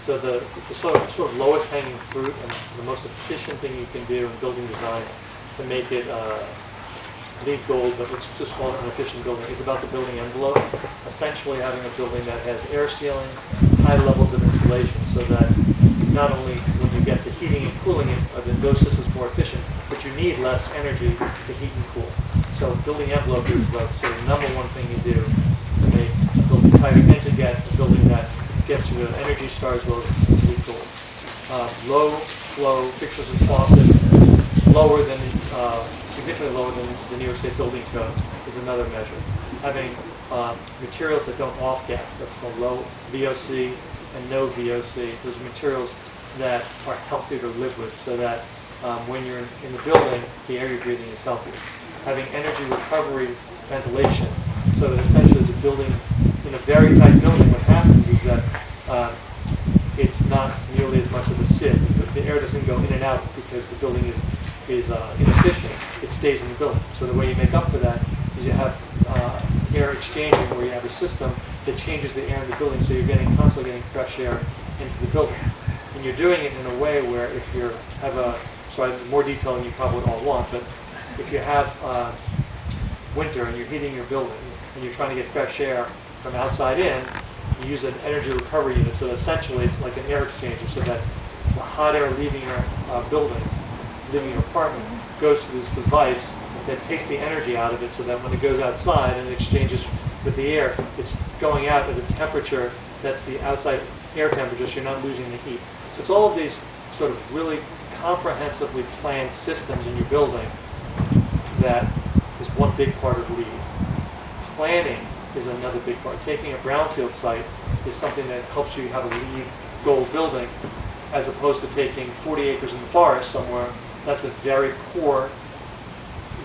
So the sort of lowest hanging fruit and the most efficient thing you can do in building design to make it LEED gold, but let's just call it an efficient building, is about the building envelope. Essentially having a building that has air sealing, high levels of insulation, so that not only when you get to heating and cooling it, those systems more efficient, but you need less energy to heat and cool. So building envelope is the sort of number one thing you do to make a building tighter and to get a building that gets you an Energy Star as well as LEED gold. Low flow fixtures and faucets, lower than, significantly lower than the New York State Building Code is another measure. Having materials that don't off-gas, that's called low VOC and no VOC. Those are materials that are healthier to live with, so that when you're in the building, the air you're breathing is healthier. Having energy recovery ventilation, so that essentially the building, in a very tight building, what happens is that it's not nearly as much of a sieve. The air doesn't go in and out because the building is inefficient. It stays in the building. So the way you make up for that is you have air exchanging, where you have a system that changes the air in the building, so you're constantly getting fresh air into the building. And you're doing it in a way where if you have sorry, this is more detail than you probably all want, but if you have winter and you're heating your building and you're trying to get fresh air from outside in, you use an energy recovery unit. So essentially it's like an air exchanger, so that the hot air leaving your building, leaving your apartment, goes to this device that takes the energy out of it, so that when it goes outside and it exchanges with the air, it's going out at a temperature that's the outside air temperature, so you're not losing the heat. So it's all of these sort of really comprehensively planned systems in your building that is one big part of LEED. Planning is another big part. Taking a brownfield site is something that helps you have a LEED gold building, as opposed to taking 40 acres in the forest somewhere. That's a very poor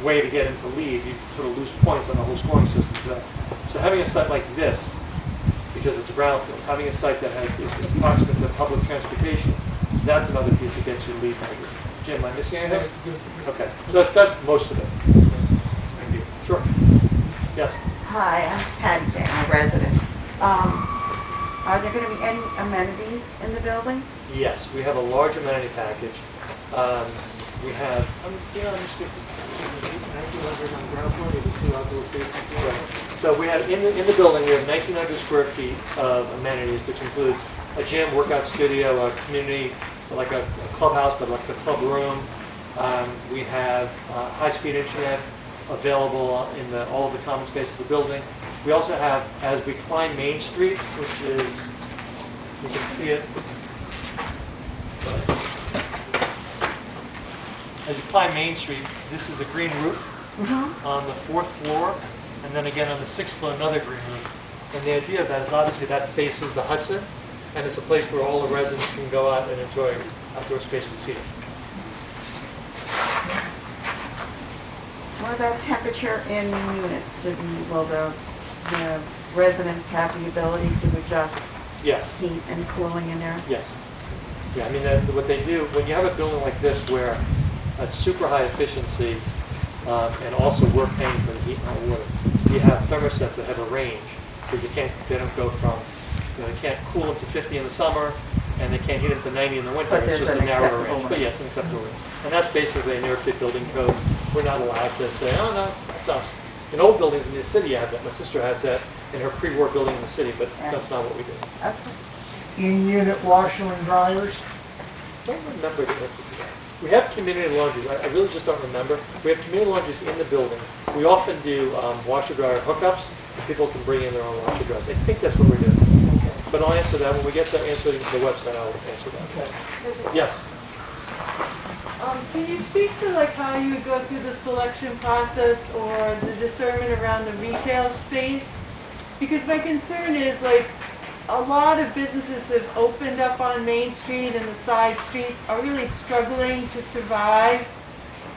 way to get into LEED. You sort of lose points on the whole scoring system for that. So having a site like this, because it's a brownfield, having a site that is approximate to public transportation, that's another piece that gets you LEED measure. Jim, am I missing anything? Okay, so that's most of it. Thank you. Sure. Yes. Hi, I'm Patty Jane, I'm a resident. Are there going to be any amenities in the building? Yes, we have a large amenity package. We have, you know, 1900 on ground floor, maybe 2 outdoor spaces. Right. So we have, in the building, we have 1,900 square feet of amenities, which includes a gym, workout studio, a community, like a clubhouse, but like a club room. We have high-speed internet available in all of the common spaces of the building. We also have, as we climb Main Street, which is, you can see it. As you climb Main Street, this is a green roof on the 4th floor, and then again on the 6th floor, another green roof. And the idea of that is obviously that faces the Hudson, and it's a place where all the residents can go out and enjoy outdoor space with seating. What about temperature in units? Will the residents have the ability to adjust Yes. heat and cooling in there? Yes. Yeah, I mean, what they do, when you have a building like this where it's super high efficiency and also we're paying for the heat and hot water, you have thermostats that have a range. So they don't go from, they can't cool them to 50 in the summer and they can't heat them to 90 in the winter. But it's there's just an a narrower acceptable range. But yeah, it's an acceptable range. And that's basically a New York State building code. We're not allowed to say, oh, no, it's us. In old buildings in the city, you have that. My sister has that in her pre-war building in the city, but that's not what we do. Okay. In-unit washer and dryers? I don't remember the answer to that. We have community laundries. I really just don't remember. We have community laundries in the building. We often do washer-dryer hookups. People can bring in their own washer-dryers. I think that's what we're doing. But I'll answer that. When we get to answering the website, I'll answer that. Yes? Can you speak to like how you would go through the selection process or the discernment around the retail space? Because my concern is like a lot of businesses that have opened up on Main Street and the side streets are really struggling to survive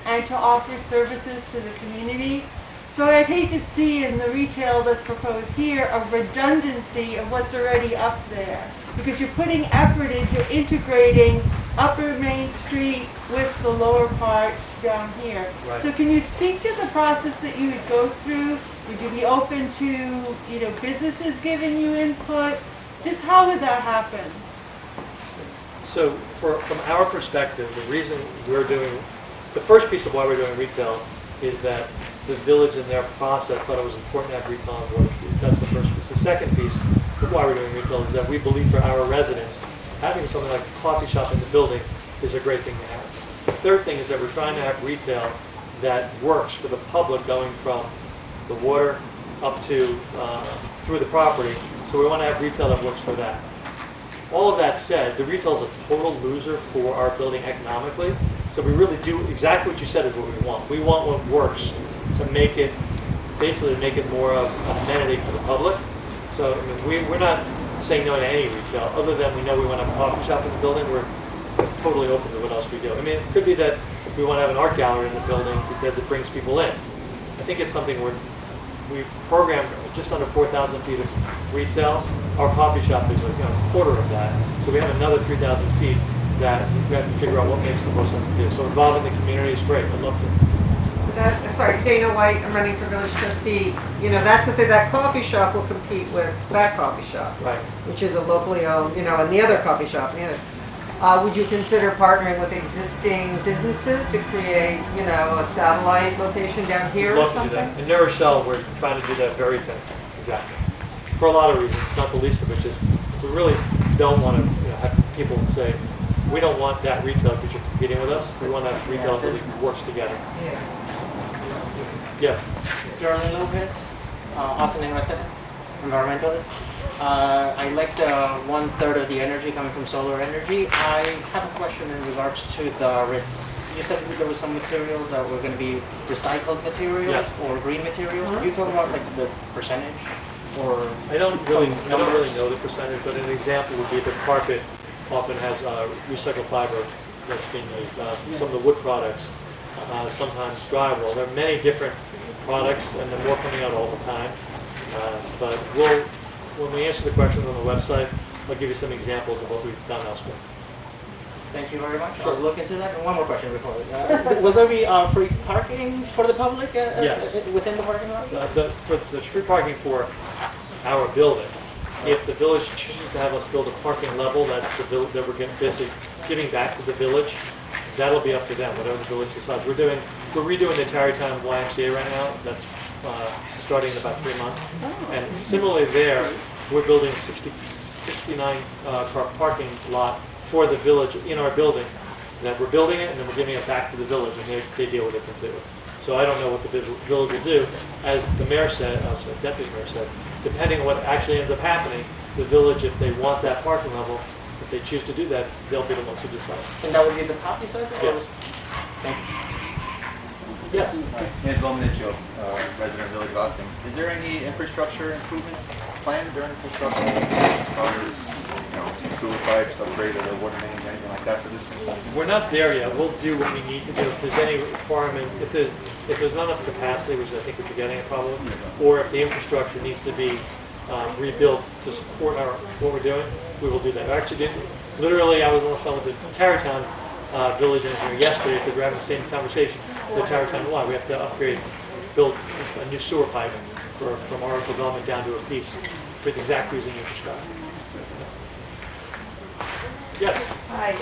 and to offer services to the community. So I'd hate to see in the retail that's proposed here a redundancy of what's already up there. Because you're putting effort into integrating Upper Main Street with the lower part down here. Right. So can you speak to the process that you would go through? Would you be open to, businesses giving you input? Just how would that happen? So from our perspective, the reason the first piece of why we're doing retail is that the village in their process thought it was important to have retail on Water Street. That's the first piece. The second piece of why we're doing retail is that we believe for our residents, having something like a coffee shop in the building is a great thing to have. The third thing is that we're trying to have retail that works for the public going from the water up to through the property. So we want to have retail that works for that. All of that said, the retail is a total loser for our building economically. So we really do exactly what you said is what we want. We want what works to make it, basically to make it more of an amenity for the public. So I mean, we're not saying no to any retail, other than we know we want to have a coffee shop in the building. We're totally open to what else we do. I mean, it could be that we want to have an art gallery in the building because it brings people in. I think it's something we've programmed just under 4,000 feet of retail. Our coffee shop is like a quarter of that. So we have another 3,000 feet that we have to figure out what makes the most sense to do. So involving the community is great. I'd love to. Sorry, Dana White, I'm running for village trustee. That's the thing, that coffee shop will compete with that coffee shop. Right. Which is a locally owned, and the other coffee shop. Would you consider partnering with existing businesses to create, a satellite location down here or Love something? to do that. In New Rochelle, we're trying to do that very thing. Exactly. For a lot of reasons, not the least of which is we really don't want to have people say, we don't want that retail because you're competing with us. We want that retail that really works together. Yeah. Yes. Jordan Lopez, Ossining resident, environmentalist. I like the 1/3 of the energy coming from solar energy. I have a question in regards to the risks. You said there were some materials that were going to be recycled materials Yes. or green materials. Could you talk about like the percentage? or I don't some really know the percentage, but an example would be the carpet often has recycled fiber that's being used. Some of the wood products, sometimes drywall. There are many different products, and there are more coming out all the time. But when we answer the questions on the website, I'll give you some examples of what we've done elsewhere. Thank you very much. Sure. I'll look into that. And one more question before. Will there be free parking for the public Yes. within the parking lot? There's free parking for our building. If the village chooses to have us build a parking level, that's the that we're basically giving back to the village. That'll be up to them, whatever the village decides. We're redoing the Tarrytown YMCA right now. That's starting in about 3 months. And similarly there, we're building 69 car parking lot for the village in our building. That we're building it and then we're giving it back to the village, and they deal with it completely. So I don't know what the village will do. As the mayor said, deputy mayor said, depending on what actually ends up happening, the village, if they want that parking level, if they choose to do that, they'll be the ones who decide. And that would be the top, you said? Yes. Thank you. Yes. Ed Volmanicho, resident Village of Ossining. Is there any infrastructure improvements planned during construction? Sewer pipes, upgrade of the water main, anything like that for this construction? We're not there yet. We'll do what we need to do. If there's any requirement, if there's not enough capacity, which I think we're getting a problem, or if the infrastructure needs to be rebuilt to support what we're doing, we will do that. Actually, literally, I was on the phone with the Tarrytown village engineer yesterday because we're having the same conversation. The Tarrytown law, we have to build a new sewer pipe from our development down to a piece for the exact reason you described. Yes. Hi.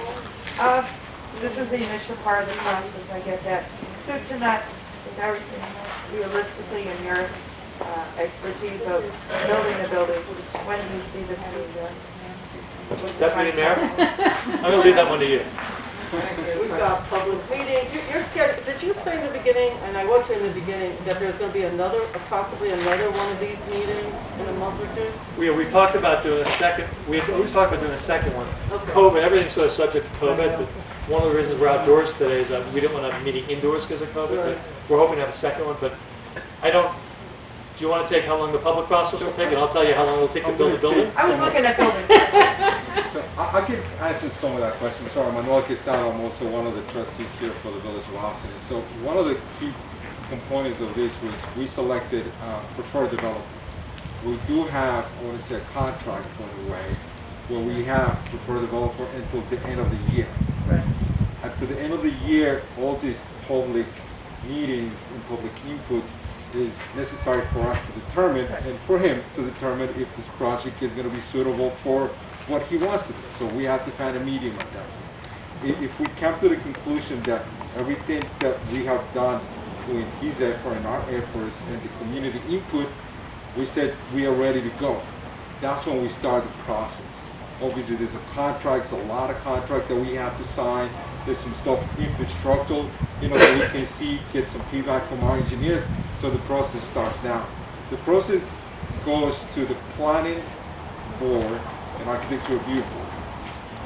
This is the initial part of the process, I get that. Soup to nuts, with everything realistically in your expertise of building a building, when do you see this being done? Deputy Mayor, I'm going to leave that one to you. We've got public meetings. You're scared. Did you say in the beginning, and I was here in the beginning, that there's going to be possibly another one of these meetings in a month or two? We talked about doing a second. We always talked about doing a second one. Okay. COVID, everything's sort of subject to COVID. But one of the reasons we're outdoors today is we didn't want to have a meeting indoors because of COVID. Right. But we're hoping to have a second one. But I don't. Do you want to take how long the public process will take? And I'll tell you how long it'll take to build the building. I was looking at building. I can answer some of that question. Sorry, Manuel Quesada, I'm also one of the trustees here for the Village of Ossining. So one of the key components of this was we selected preferred developer. We do have, I want to say, a contract on the way where we have preferred developer until the end of the year. Right. At the end of the year, all these public meetings and public input is necessary for us to determine, and for him to determine if this project is going to be suitable for what he wants to do. So we have to find a medium of that. If we come to the conclusion that everything that we have done between his effort and our efforts and the community input, we said we are ready to go. That's when we start the process. Obviously there's a contract, a lot of contract that we have to sign. There's some stuff infrastructural, that we can see, get some feedback from our engineers. So the process starts now. The process goes to the planning board and architecture review board.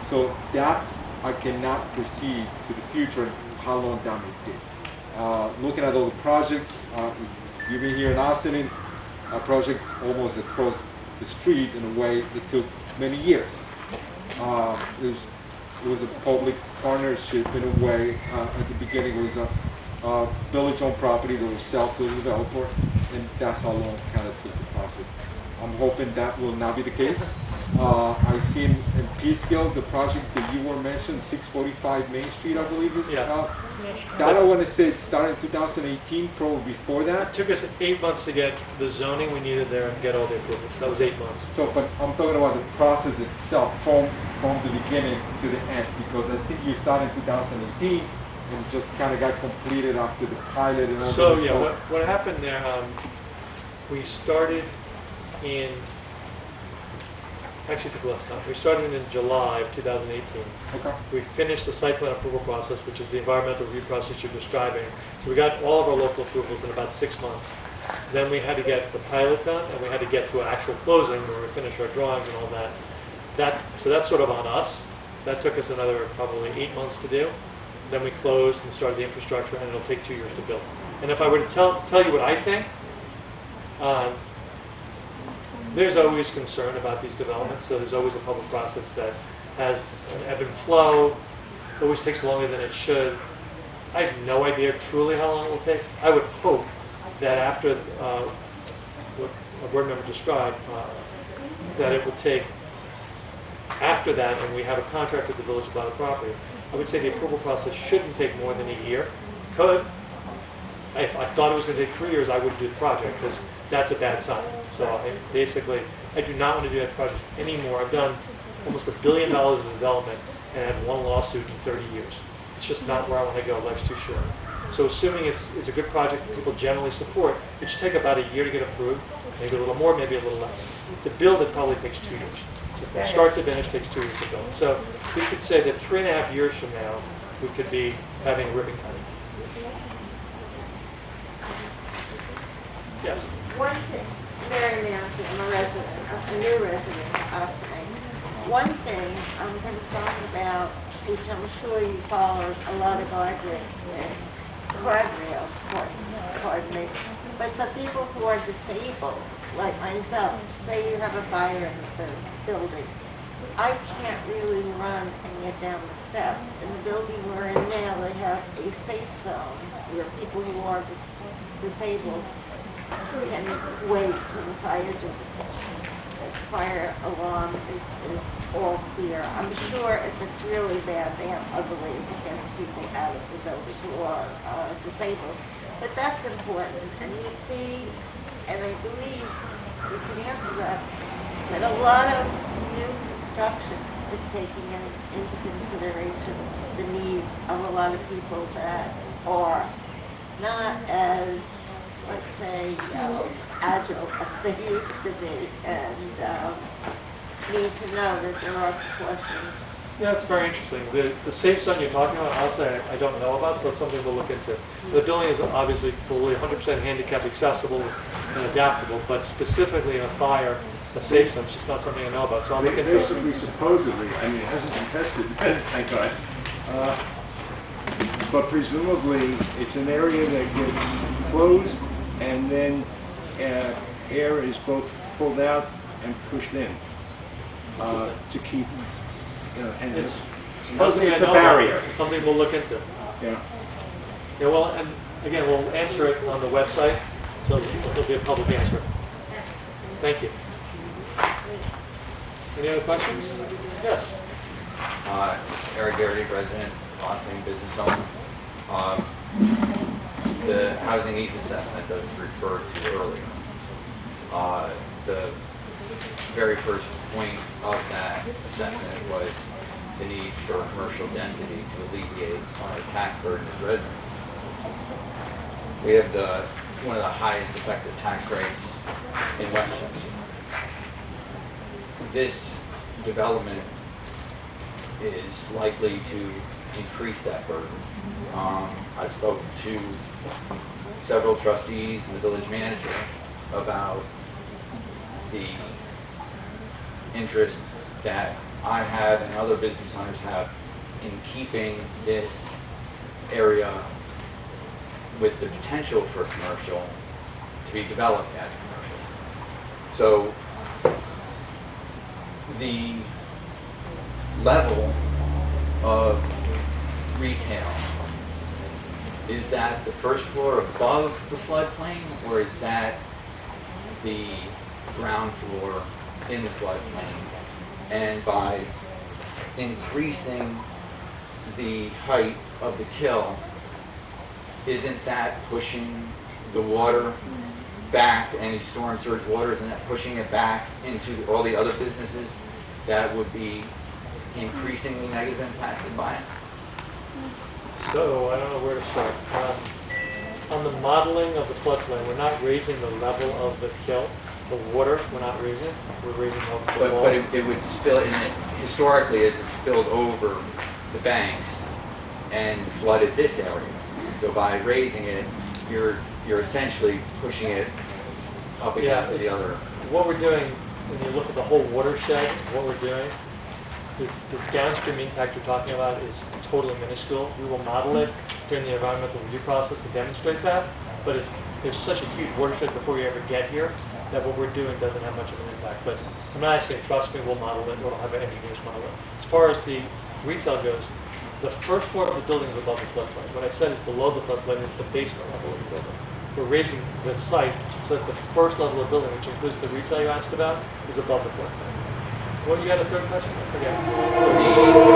So that I cannot proceed to the future how long that may take. Looking at all the projects, you've been here in Ossining, a project almost across the street in a way that took many years. It was a public partnership in a way. At the beginning it was a village-owned property that was sold to a developer, and that's how long it kind of took the process. I'm hoping that will not be the case. I see in Peekskill the project that you were mentioned, 645 Main Street, I believe is. Yeah. That I want to say it started in 2018, probably before that. It took us 8 months to get the zoning we needed there and get all the approvals. That was 8 months. So, but I'm talking about the process itself from the beginning to the end, because I think you started in 2018 and just kind of got completed after the pilot and all that. So yeah, what happened there? We started in. Actually, took less time. We started in July of 2018. Okay. We finished the site plan approval process, which is the environmental review process you're describing. So we got all of our local approvals in about 6 months. Then we had to get the pilot done, and we had to get to an actual closing where we finished our drawings and all that. So that's sort of on us. That took us another probably 8 months to do. Then we closed and started the infrastructure, and it'll take 2 years to build. And if I were to tell you what I think, There's always concern about these developments, so there's always a public process that has an ebb and flow, always takes longer than it should. I have no idea truly how long it will take. I would hope that after what a board member described, that it would take after that, and we have a contract with the village about the property. I would say the approval process shouldn't take more than a year. Could. If I thought it was going to take 3 years, I wouldn't do the project because that's a bad sign. So I do not want to do that project anymore. I've done almost $1 billion of development and had one lawsuit in 30 years. It's just not where I want to go. Life's too short. So assuming it's a good project that people generally support, it should take about a year to get approved, maybe a little more, maybe a little less. To build it probably takes 2 years. So from start to finish takes 2 years to build. So we could say that 3.5 years from now, we could be having a ribbon cutting. Yes? One thing, Mary Manson, I'm a resident, a new resident of Ossining. One thing I'm concerned about, which I'm sure you follow a lot of guardrails, pardon me, but for people who are disabled, like myself, say you have a fire in the building, I can't really run and get down the steps. In the building we're in now, they have a safe zone where people who are disabled can wait till the fire alarm is all clear. I'm sure if it's really bad, they have other ways of getting people out of the building who are disabled. But that's important. And you see, and I believe you can answer that a lot of new construction is taking into consideration the needs of a lot of people that are not as, let's say, agile as they used to be, and need to know that there are precautions. Yeah, it's very interesting. The safe zone you're talking about, honestly, I don't know about, so it's something we'll look into. The building is obviously fully 100% handicap accessible and adaptable, but specifically in a fire, a safe zone is just not something I know about, so I'll look into it. Basically, supposedly, I mean, it hasn't been tested, thank God. But presumably, it's an area that gets closed and then air is both pulled out and pushed in to keep, and It's supposedly it's a something I know about. barrier. It's something we'll look into. Yeah. Yeah, well, and again, we'll answer it on the website, so there'll be a public answer. Thank you. Any other questions? Yes. Eric Garrity, resident, Ossining business owner. The housing needs assessment that was referred to earlier. The very first point of that assessment was the need for commercial density to alleviate our tax burden as residents. We have one of the highest effective tax rates in Westchester. This development is likely to increase that burden. I've spoken to several trustees and the village manager about the interest that I have and other business owners have in keeping this area with the potential for commercial to be developed as commercial. So the level of retail, is that the first floor above the floodplain, or is that the ground floor in the floodplain? And by increasing the height of the kill, isn't that pushing the water back, any storm surge water, isn't that pushing it back into all the other businesses that would be increasingly negatively impacted by it? So, I don't know where to start. On the modeling of the floodplain, we're not raising the level of the kill. The water, we're not raising. We're raising the walls. But it would spill, and historically, as it spilled over the banks and flooded this area. So by raising it, you're essentially pushing it up against the other. What we're doing, when you look at the whole watershed, what we're doing is the downstream impact you're talking about is totally minuscule. We will model it during the environmental review process to demonstrate that, but there's such a huge watershed before you ever get here that what we're doing doesn't have much of an impact. impact. But I'm not asking you to trust me, we'll model it, or we'll have our engineers model it. As far as the retail goes, the first floor of the building is above the floodplain. What I said is below the floodplain is the basement level of the building. We're raising the site so that the first level of the building, which includes the retail you asked about, is above the floodplain. What, you had a third question? I forget. The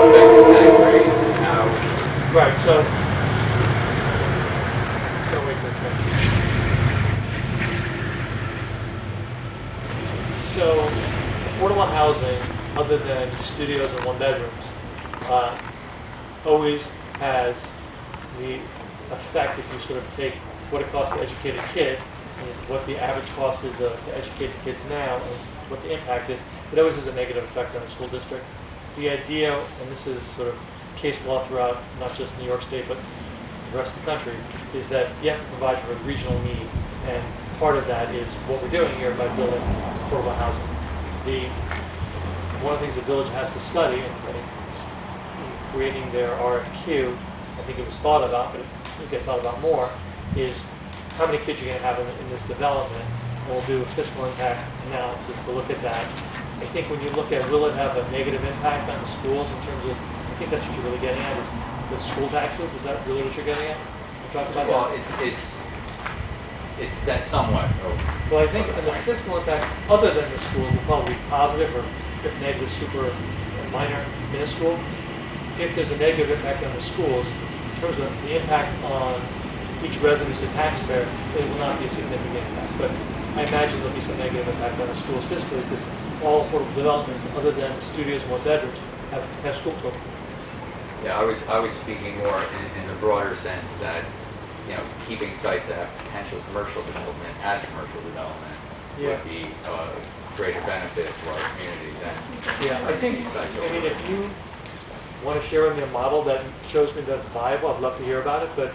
effective tax rate and how Right, so, just gonna wait for the train. So, affordable housing, other than studios and one bedrooms, always has the effect, if you sort of take what it costs to educate a kid, and what the average cost is to educate the kids now, and what the impact is, it always has a negative effect on the school district. The idea, and this is sort of case law throughout, not just New York State, but the rest of the country, is that you have to provide for a regional need, and part of that is what we're doing here by building affordable housing. One of the things the village has to study, and in creating their RFQ, I think it was thought about, but it will get thought about more, is how many kids you're going to have in this development, and we'll do a fiscal impact analysis to look at that. I think when you look at will it have a negative impact on the schools in terms of, I think that's what you're really getting at, is the school taxes. Is that really what you're getting at? You talked about well, that? it's that somewhat. Well, I think the fiscal impact, other than the schools, will probably be positive, or if negative, super minor, minuscule. If there's a negative impact on the schools, in terms of the impact on each resident who's a taxpayer, it will not be a significant impact. But I imagine there'll be some negative impact on the schools fiscally, because all affordable developments, other than studios and one bedrooms, have school children. Yeah, I was speaking more in the broader sense that, you know, keeping sites that have potential commercial development as commercial development would be a greater benefit to our community than I think, these sites I mean, over. if you want to share with me a model that shows me that's viable, I'd love to hear about it. But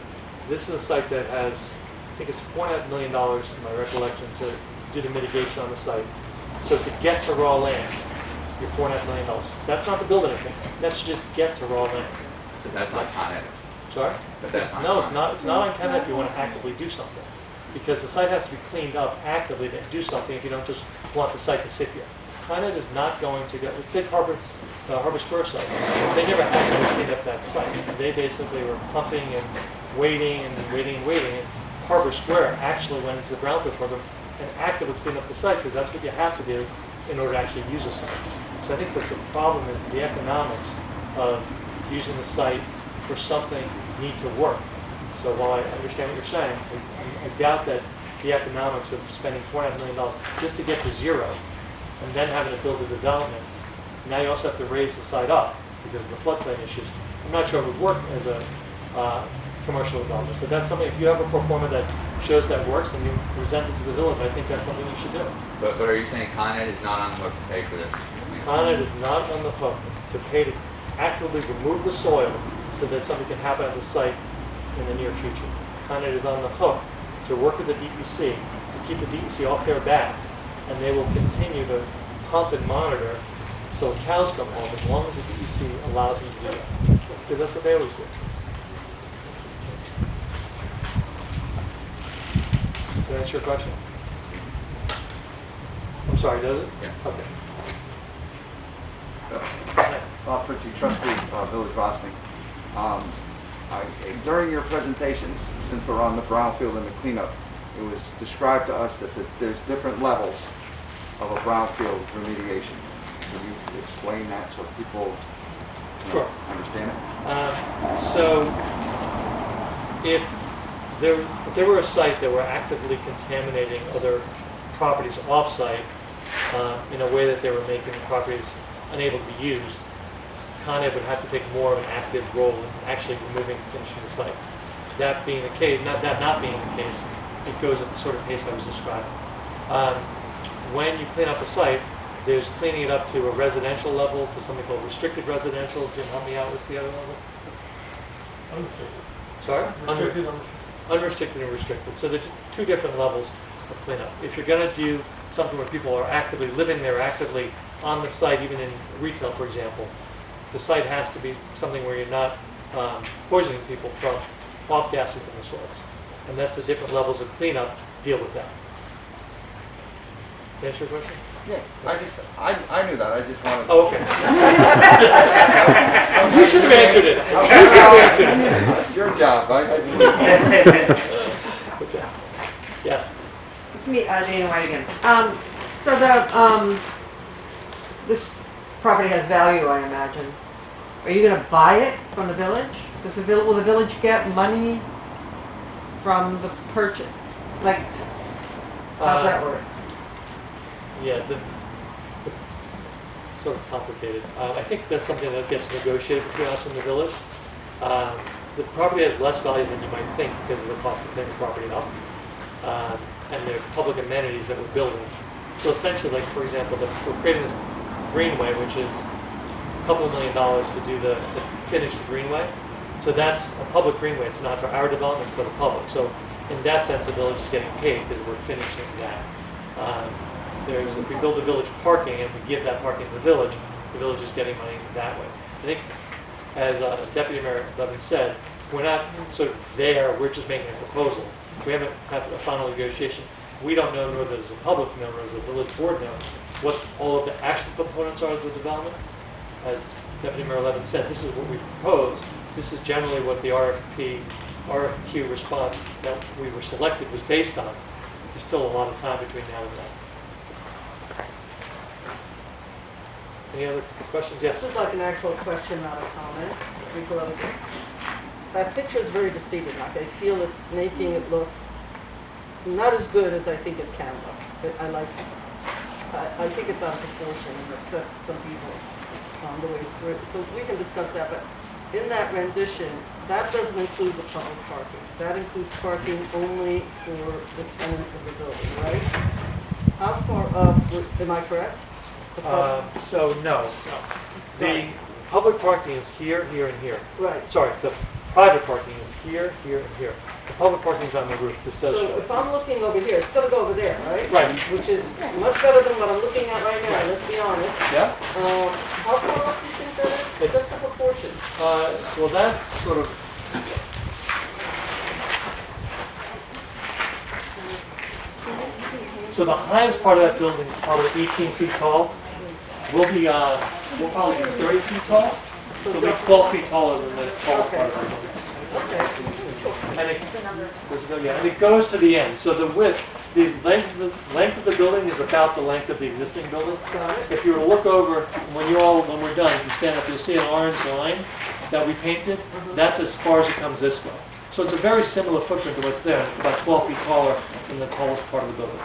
this is a site that has, I think it's $4.5 million, in my recollection, to do the mitigation on the site. So to get to raw land, you're $4.5 million. That's not to build anything. That's just get to raw land. But that's not Con Ed. Sorry? But that's not No, it's not. It's not on Con Ed if you want to actively do something, because the site has to be cleaned up actively to do something. If you don't just want the site to sit here, Con Ed is not going to go. Take Harbor Square site. They never actively cleaned up that site. They basically were pumping and waiting and waiting and waiting. And Harbor Square actually went into the Brownfield program and actively cleaned up the site, because that's what you have to do in order to actually use a site. So I think that the problem is the economics of using the site for something need to work. So while I understand what you're saying, I doubt that the economics of spending $4.5 million just to get to zero and then having to build a development. Now you also have to raise the site up because of the floodplain issues. I'm not sure it would work as a commercial development, but that's something, if you have a pro forma that shows that works and you present it to the village, I think that's something you should do. But are you saying Con Ed is not on the hook to pay for this? Con Ed is not on the hook to pay to actively remove the soil so that something can happen at the site in the near future. Con Ed is on the hook to work with the DEC, to keep the DEC off their back, and they will continue to pump and monitor till the cows come home, as long as the DEC allows them to do that. Because that's what they always do. Does that answer your question? I'm sorry, does it? Yeah. Okay. Bob Fritchie, trustee, Village of Ossining. During your presentations, since we're on the brownfield and the cleanup, it was described to us that there's different levels of a brownfield remediation. Can you explain that so people understand it? So if there were a site that were actively contaminating other properties off-site in a way that they were making the properties unable to be used, Con Ed would have to take more of an active role in actually removing things from the site. That being the case, not being the case, it goes at the sort of pace I was describing. When you clean up a site, there's cleaning it up to a residential level, to something called restricted residential. Jim, help me out. What's the other level? Unrestricted. Sorry? Restricted, unrestricted. Unrestricted and restricted. So there are two different levels of cleanup. If you're going to do something where people are actively living there, actively on the site, even in retail, for example, the site has to be something where you're not poisoning people from off-gassing from the soils. And that's the different levels of cleanup deal with that. Answer your question? Yeah, I knew that, I just wanted. Oh, okay. You should have answered it. You should have answered it. It's your job, Okay. Yes. It's me, Dana White again. So this property has value, I imagine. Are you gonna buy it from the village? Will the village get money from the purchase? Like, how's that work? Yeah, sort of complicated. I think that's something that gets negotiated between us and the village. The property has less value than you might think because of the cost of cleaning the property up. And the public amenities that we're building. So essentially, like for example, we're creating this greenway, which is a couple of $1 million to do to finish the greenway. So that's a public greenway. It's not for our development, for the public. So in that sense, the village is getting paid because we're finishing that. If we build a village parking and we give that parking to the village is getting money that way. I think, as Deputy Mayor Levin said, we're not sort of there, we're just making a proposal. We haven't had a final negotiation. We don't know, nor does the public know, nor does the village board know, what all of the actual components are of the development. As Deputy Mayor Levin said, this is what we proposed. This is generally what the RFQ response that we were selected was based on. There's still a lot of time between now and then. Any other questions? Yes. This is like an actual question, not a comment. That picture is very deceiving. Like I feel it's making it look not as good as I think it can look. But I think it's out of proportion and upsets some people the way it's written. So we can discuss that. But in that rendition, that doesn't include the public parking. That includes parking only for the tenants of the building, right? How far up? Am I correct? So no. The public parking is here, here, and here. Right. Sorry, the private parking is here, here, and here. The public parking is on the roof. This does So show. if I'm looking over here, it's gonna go over there, right? Right. Which is much better than what I'm looking at right now, let's be honest. Yeah. How far up do you think that is? It's- What's the proportion? Well, that's sort of. So the highest part of that building is probably 18 feet tall. We'll probably be 30 feet tall. So we'll be 12 feet taller than the tallest part of the building. And it goes to the end. So the width, the length of the building is about the length of the existing building. If you were to look over, when we're done, if you stand up, you'll see an orange line that we painted. That's as far as it comes this way. So it's a very similar footprint to what's there. It's about 12 feet taller than the tallest part of the building.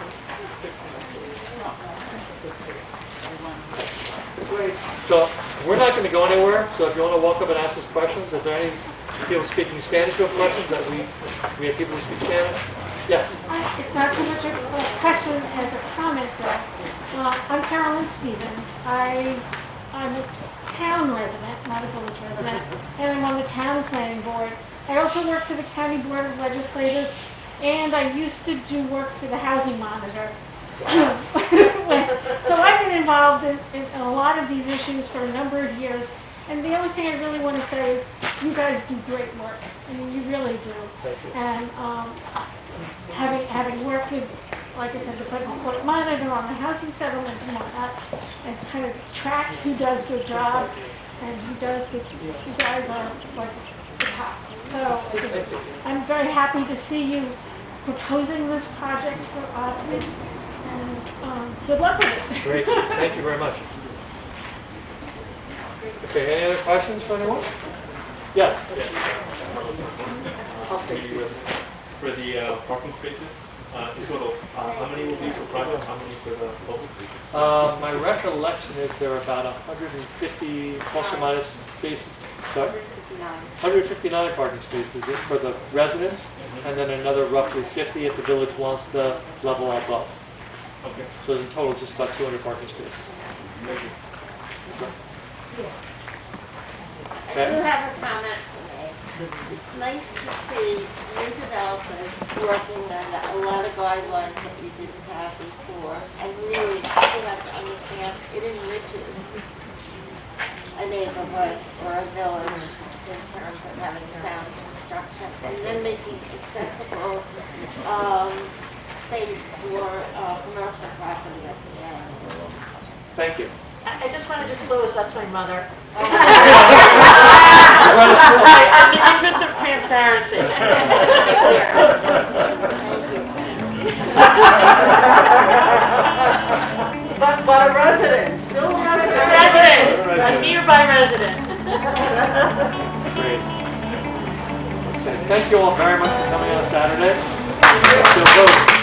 So we're not going to go anywhere. So if you want to walk up and ask us questions, if there are any people speaking Spanish who have questions, that we have people who speak Spanish. Yes. It's not so much a question as a comment, though. I'm Carolyn Stevens. I'm a town resident, not a village resident, and I'm on the town planning board. I also work for the county board of legislators, and I used to do work for the housing monitor. So I've been involved in a lot of these issues for a number of years. And the only thing I really want to say is you guys do great work. I mean, you really do. Thank you. And having worked with, like I said, the federal court monitor on the housing settlement and whatnot, and kind of track who does good jobs and who does good, you guys are like the top. So I'm very happy to see you proposing this project for Ossining. And good luck with it. Great. Thank you very much. Okay, any other questions for anyone? Yes. For the parking spaces, in total, how many will be for private, how many for the public? My recollection is there are about 150 plus or minus spaces. Sorry? 159 parking spaces for the residents, and then another roughly 50 if the village wants the level above. Okay. So in total, just about 200 parking spaces. I do have a comment to make. It's nice to see new developers working on a lot of guidelines that you didn't have before. And really, you have to understand, it enriches a neighborhood or a village in terms of having sound construction and then making accessible space for commercial property at the end. Thank you. I just want to disclose that's my mother. Well, In the interest of transparency. Just to be clear. But a resident, still a resident. A resident, a nearby resident. Great. Okay, thank you all very much for coming on a Saturday. Let's go vote.